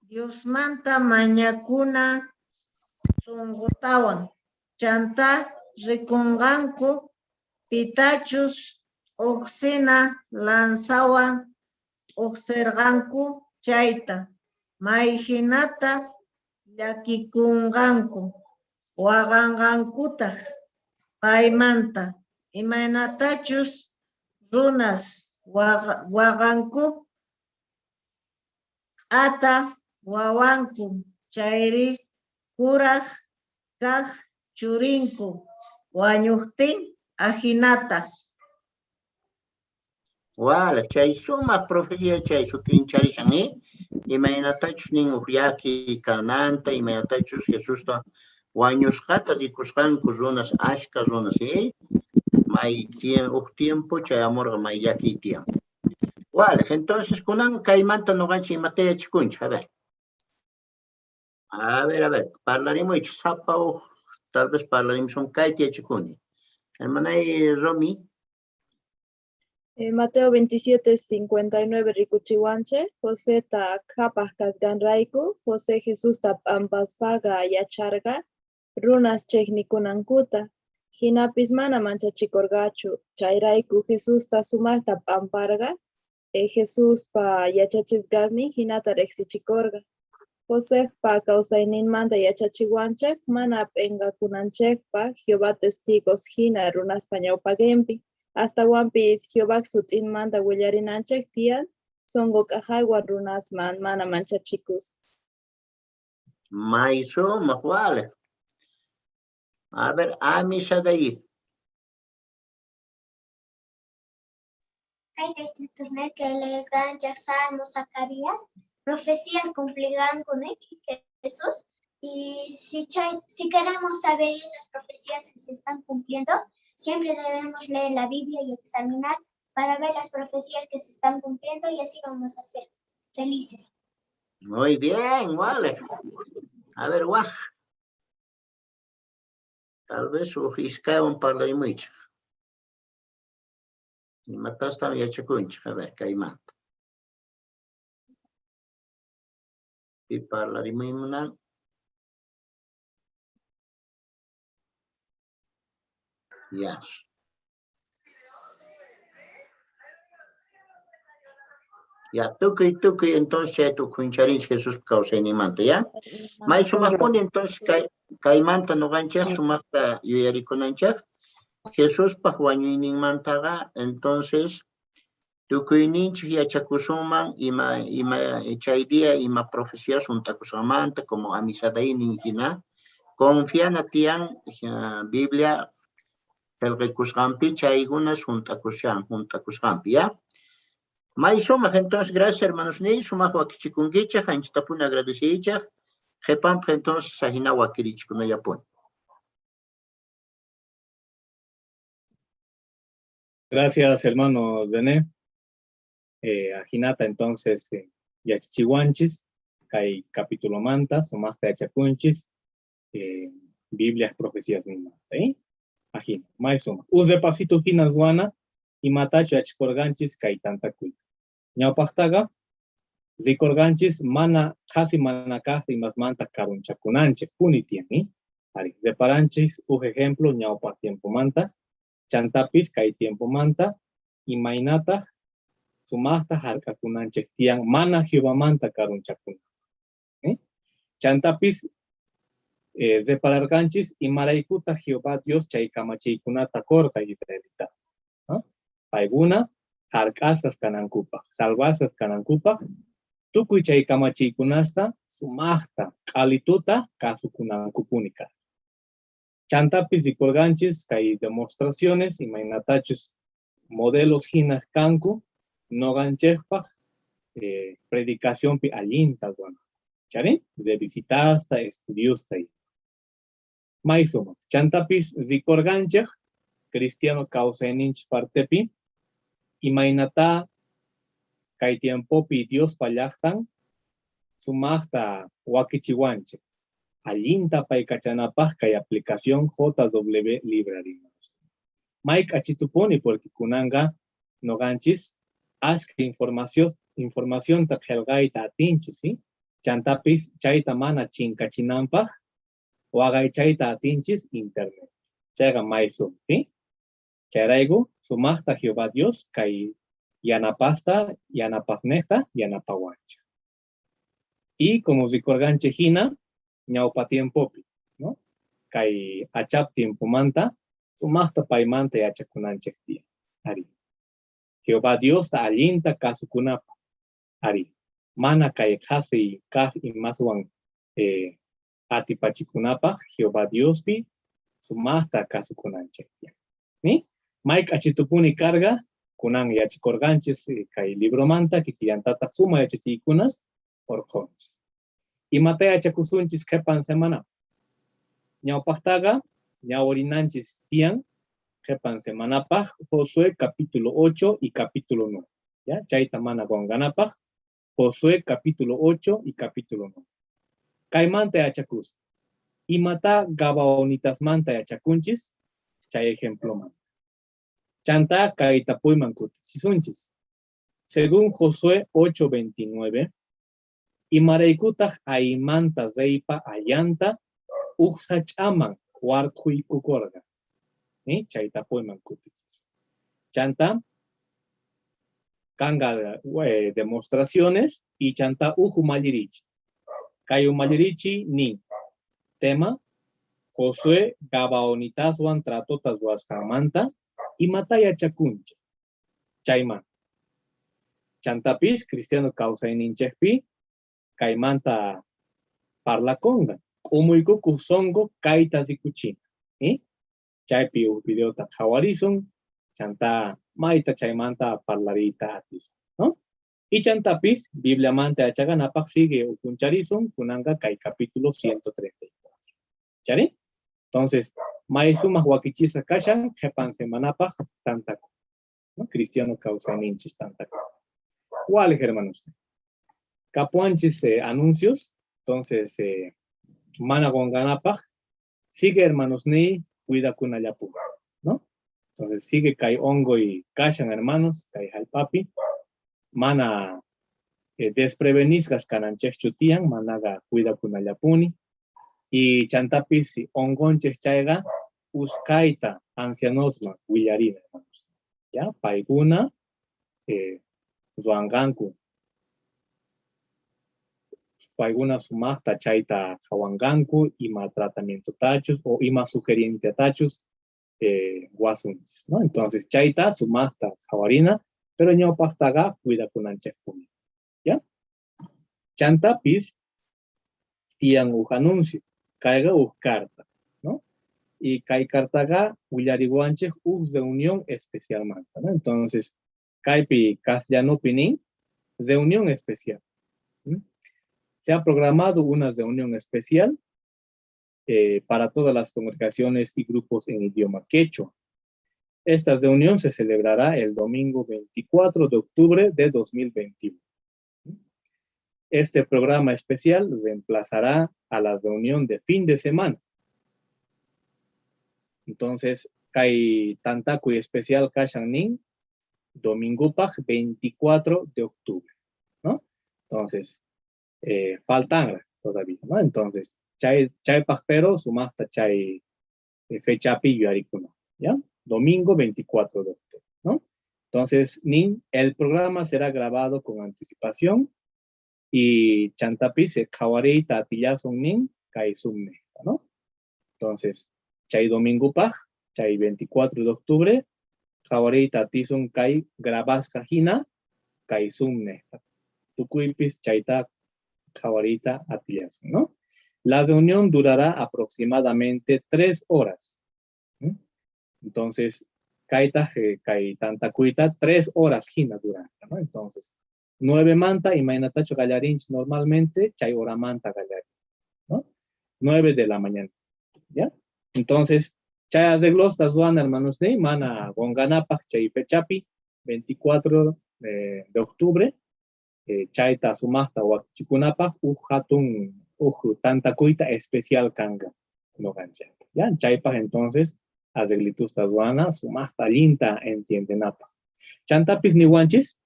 Diosmanta mañakuna sunqutawan chanta rikunqanku pitachus uqsina lanzawan uqsirqanku chayta mayhinata llakikunqanku waqanqankutaq paymanta imaynatachus runas waqanku ata wawanku chayri kuraq kaq churinku wañuqtin ahinata. Wala, chay sumaq profecía chay sutin charishan, imaynatachus nin uqyaki kananta, imaynatachus Jesusta wañusqata rikusqanku runas ashka runas, may uq tiempo chay amorqa may llaki tiyan. Wala, entonces kunan kaymanta nuqanchik imata yachakunchik, a ver, parlarimuychik sapa uq, tal vez parlarimusun kayta yachakuni. Hermanay Romy. Mateo 27:59 rikuchiwanche, José ta kapaq kasqanrayku, José Jesús ta p'ampaspaqa yacharqa, runas cheknikunankuta, hinapis mana manchachikurqachu, chayrayku Jesús ta sumaqta p'amparqa, Jesús pa yachachisqanmi hinata riqsichikurqa. José pa kawsayninmanta yachachiwanchek, mana p'inqakunanchekpa Jehová testigos hina runaspa ñawpaqinpi. Hasta wampis Jehová sutinmanta willarinanchek tiyan, songo k'aqaywan runasman mana manchachikus. Maiso, vale. A ver, Amisha de ahí. Hay textos que les dan ya Salmos, Zacarías, profecías cumplirán con Jesús. Y si queremos saber esas profecías si se están cumpliendo, siempre debemos leer la Biblia y examinar para ver las profecías que se están cumpliendo y así vamos a ser felices. Muy bien, vale. A ver, guaj. Tal vez ujiscaban para la mucha. Y mataste a yachacuncha, a ver, caimán. Y para la rimimuna. Yes. Ya, tuki, entonces tu kuncharis Jesús causa ni manto, ¿ya? May sumakun entonces kaimanta no ganchas sumakta yuyarikunanchak Jesús pahuañuinin mantaga, entonces tukuininch yachakusuman ima chay día ima profecías untakusamanta como amisadainin hina confiana tian Biblia pelgekusgampi chaygunas juntakusgampi, ¿ya? May sumak, entonces, gracias hermanos ni sumak wakichikungichak, anchitapuna agradecichak, jepamp entonces sahina wakirichikuna yapun. Gracias, hermano Zené. Ajinata, entonces, yachichiwanchis, kai capítulo manta, sumasta yachacunchis, Biblias, profecías mismas, Ajina, may suma. Use pasito hinas guana, imatachu achikorganchis kay tantakuy. Ñawpaqtaqa rikorganchis mana qasi mana kaqta imasmanta karunchakunanchik puni tiyanmi. Ari, reparanchis ejemplo ñawpa tiempo manta, chantapis kay tiempo manta, imaynata sumaqta harkakunanchik tiyan mana Jehová manta karunchakuna. Chantapis repararganchis imaraykuta Jehová Dios chay kamachiykunata korqa Israelitas. Payguna hark'asas kanankupaq, salvasas kanankupaq, tukuy chay kamachiykunasta sumaqta q'alituta kasukunankupuni kaq. Chantapis rikurganchis kay demostraciones imaynatachus modelos hina kanku noganchikpaq predicación pi allinta ruana. ¿Chari? De visitasta, estudiosta. Maisoma. Chantapis rikurganchik cristiano kawsayninchik partepi imaynata kay tiempopi Dios pallaqtan sumaqta wakichiwanchik. Allinta pay kachanapaq kay aplicación JW Library. Mike achituponi porque kunanga noganchis ashka información ta qelqayta atinchis, ¿sí? Chantapis chayta mana chinkachinanpaq waqaychayta atinchis internet. Chayqa maysum, ¿sí? Chayrayku sumaqta Jehová Dios kay yanapasta, yanapaqnekta, yanapawanchik. Y como rikurganchik hina ñawpa tiempopi, ¿no? Kay achap tiempo manta sumaqta paymanta yachakunanchik tiyan. Ari. Jehová Dios ta allinta kasukunapaq. Ari. Mana kay qasi kaq imaswan atipachikunapaq Jehová Dios pi sumaqta kasukunanchik tiyan. ¿Sí? Mike achitupuni karga kunan yachikorganchis kay libro manta kikillantata suma yachachiykunas orqonis. Imata yachakusunchis qepan semana. Ñawpaqtaqa ñawirinanchis tiyan qepan semanapaq Josué capítulo 8 y capítulo 9. ¿Ya? Chayta mana gonganapaq Josué capítulo 8 y capítulo 9. Kaymanta yachakus. Imata Gabaonitas manta yachakunchis chay ejemplo manta. Chanta kaitapuyman kutichisunchis. Según Josué 8:29, imaraykutaj aymanta zeypa ayanta uqsach'aman warquykukorqa. Chaytapuyman kutichis. Chanta kanga demostraciones y chanta malirichi. Kayu malirichi ni tema Josué Gabaonitaswan tratotas waskamanta y mataya chakuncha. Chayman. Chantapis cristiano kawsayninchikpi kaymanta parlakonga. Umuykuku songo kaita zikuchina. Chaypi videota hawarizon chanta maita chaymanta parlarita atis, ¿no? Y chantapis Biblia manta achaganapaq sigue ukuncharizon kunanga kay capítulo 134. ¿Chari? Entonces, maisumas wakichisa kashan jepan semanapaq tantaku, ¿no? Cristiano kawsayninchis tantaku. ¿Cuál, hermanos? Capuanchis anuncios, entonces mana gonganapaq sigue, hermanos, ni cuida con ayapu, ¿no? Entonces sigue kay ongo y kashan, hermanos, kay halpapi mana desprevenisgas kananchek chutian managa cuida con ayapuni y chantapis si ongonches chayga uskaita ancianosma willarina, hermanos. Ya paiguna ruanganku paiguna sumaqta chayta hawanganku ima tratamiento tachus o ima sugeriente tachus guasunchis, ¿no? Entonces chayta sumaqta hawarina pero ñawpaqtaqa cuida kunanchikpuni. ¿Ya? Chantapis tiyan anuncio kayga carta, ¿no? Y kay cartaga willariwanchik reunión especial manta, ¿no? Entonces kaypi castellano pinin reunión especial. Se ha programado una reunión especial para todas las congregaciones y grupos en idioma quechua. Esta reunión se celebrará el domingo 24 de octubre de 2021. Este programa especial reemplazará a la reunión de fin de semana. Entonces, kay tantaku especial kashan nin domingupaj 24 de octubre, ¿no? Entonces, faltan todavía, ¿no? Entonces, chay pero sumasta chay fecha pillo aricuno, ¿ya? Domingo 24 de octubre, ¿no? Entonces, el programa será grabado con anticipación y chantapi se kawareita atillason kaisumne, ¿no? Entonces, chay domingo paj, chay 24 de octubre, kawareita atison kai grabasca hina, kaisumne. Tukuipis chaita kawareita atillason, ¿no? La reunión durará aproximadamente 3 horas. ¿Mm? Entonces, kai tanta cuita, 3 horas hina durante, ¿no? Entonces, 9 manta y mainatacho gallarinch normalmente, chay hora manta gallarin, ¿no? 9 de la mañana, ¿ya? Entonces, chay arreglos tazuan hermanos de mana gonganapach chay pechapi, 24 de octubre, chay tasumasta wachikunapach hatun tanta cuita especial kanga, no gancha, ¿ya? Chaypach entonces, arreglitus tazuana, sumasta linta entiende napa. Chantapis ni guanchis,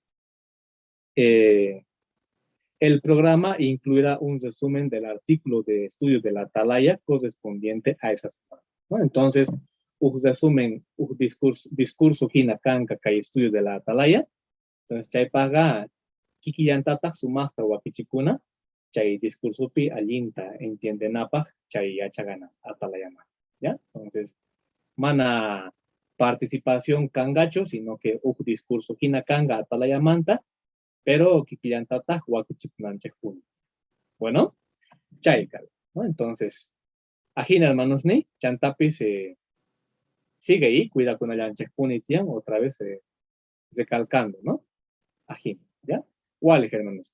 el programa incluirá un resumen del artículo de estudio de la Atalaya correspondiente a esa semana, ¿no? Entonces, un resumen, un discurso hina kanka kay estudio de la Atalaya. Entonces, chay paga kiki yantata sumasta wapichikuna, chay discurso pi alinta entiende napa, chay achagana Atalaya, ¿ya? Entonces, mana participación kangacho, sino que un discurso hina kanga Atalaya manta, pero kikillantata huakichipnanchekpuni. Bueno, chaykal, ¿no? Entonces, ajina hermanos ni, chantapi sigue ahí, cuida con el anchekpuni tian, otra vez recalcando, ¿no? Ajina, ¿ya? Wale hermanos.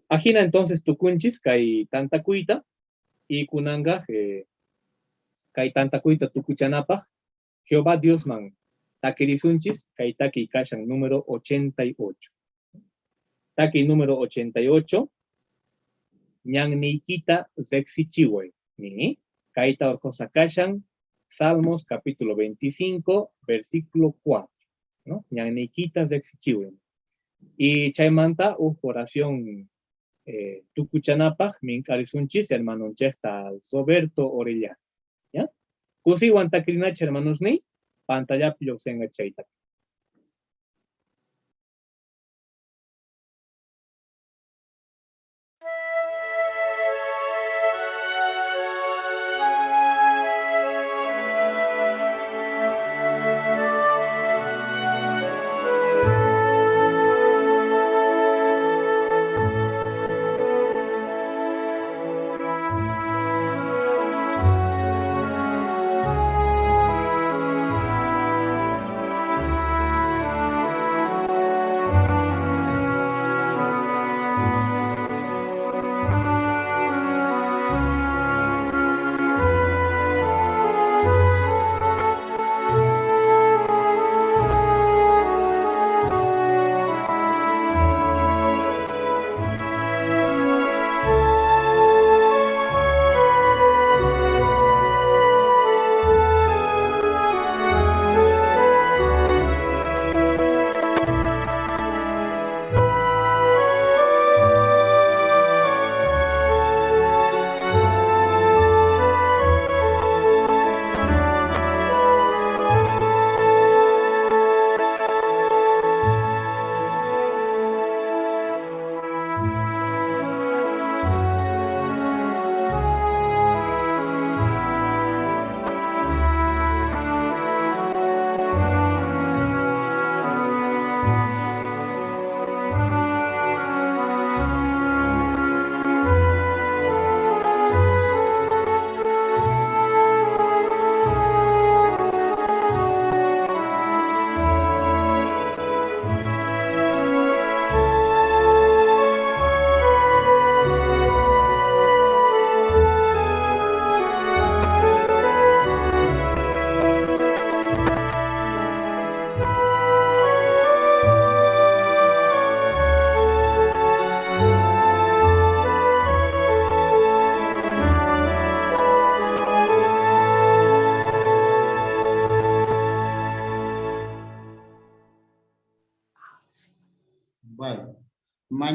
Ajina entonces tukunchis, kai tanta cuita, y kunanga, kai tanta cuita tukuchanapaj, Jehová Diosman, takirisunchis, kai taki kashan número 88. Taki número 88, ñan nikita zexichiwe, ni, kaita orjosakashan, Salmos capítulo 25, versículo 4, ¿no? Ñan nikita zexichiwe. Y chaymanta, oración tukuchanapaj, minkarisunchis, hermano chesta, Soberto Orella, ¿ya? Kusi wantakrinach, hermanos ni, pantalla pilloxenga chaita.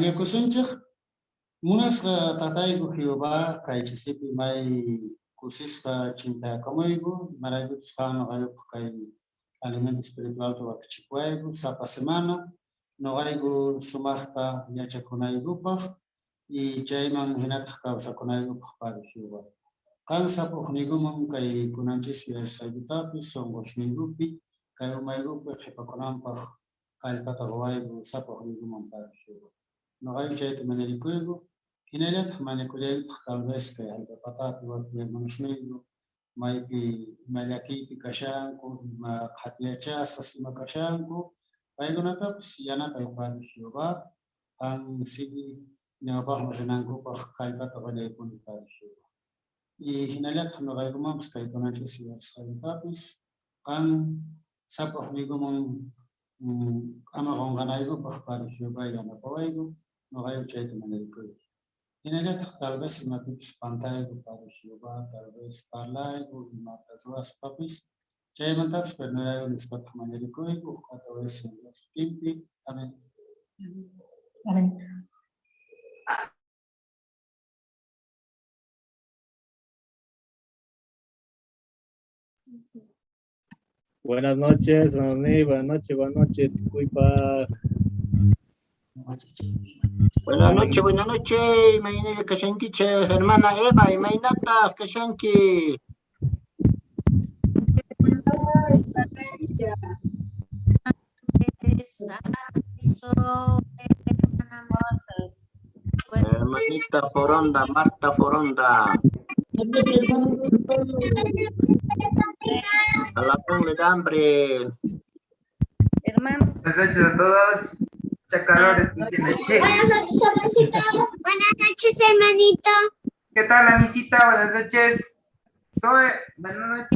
mañakusunchik, munasqa tatayku Jehová kaychisipi may kusisqa chimpayakamayku, imaraykuchus qan noqayku kay alimento espiritual wakichikuayku, sapa semana, noqayku sumaqta yachakunaykupaq, y chayman hinataq kawsakunaykupaq pari Jehová. Qan sapuqniykuman kay kunanchis yuyarisqaykutapis, sonqochniykupi, kay umaykupi qhipakunanpaq kallpata ruwayku sapuqniykuman pari Jehová. Noqayku chayta manarikuyku, hinallataq mañakullaykutaq tal vez kay hallp'apatapi watiyaymanusniyku, maypi ima llakiypi kashanku, ima qhatiyachasqas ima kashanku, paykunatapas yanapay pari Jehová, qan sigi ñawpaqman rinankupaq kallpata qallaykuni pari Jehová. Y hinallataq noqaykumanpas kay kunanchis yuyarisqaykutapis, qan sapuqniykuman ama qunqanaykupaq pari Jehová yanapawayku, noqayku chayta manarikuyku. Hinallataq tal vez imapipis pantayku pari Jehová, tal vez parlayku, imata ruwaspapis, chaymantapis perdonayku nispataq manarikuyku, qhata vez kimpi. Amén. Amén. Buenas noches, Ronnie. Buenas noches, Tucuypa. Buenas noches, Imaynalla kashankiche, hermana Eva, imaynata kashanki. Hermanita Foronda, Marta Foronda. A la ponle de hambre. Hermano. Buenas noches a todos. Mucha calor, estoy en el cheque. Buenas noches, hermanito. Buenas noches, hermanito. ¿Qué tal, Amisita? Buenas noches. Zoe, buenas noches.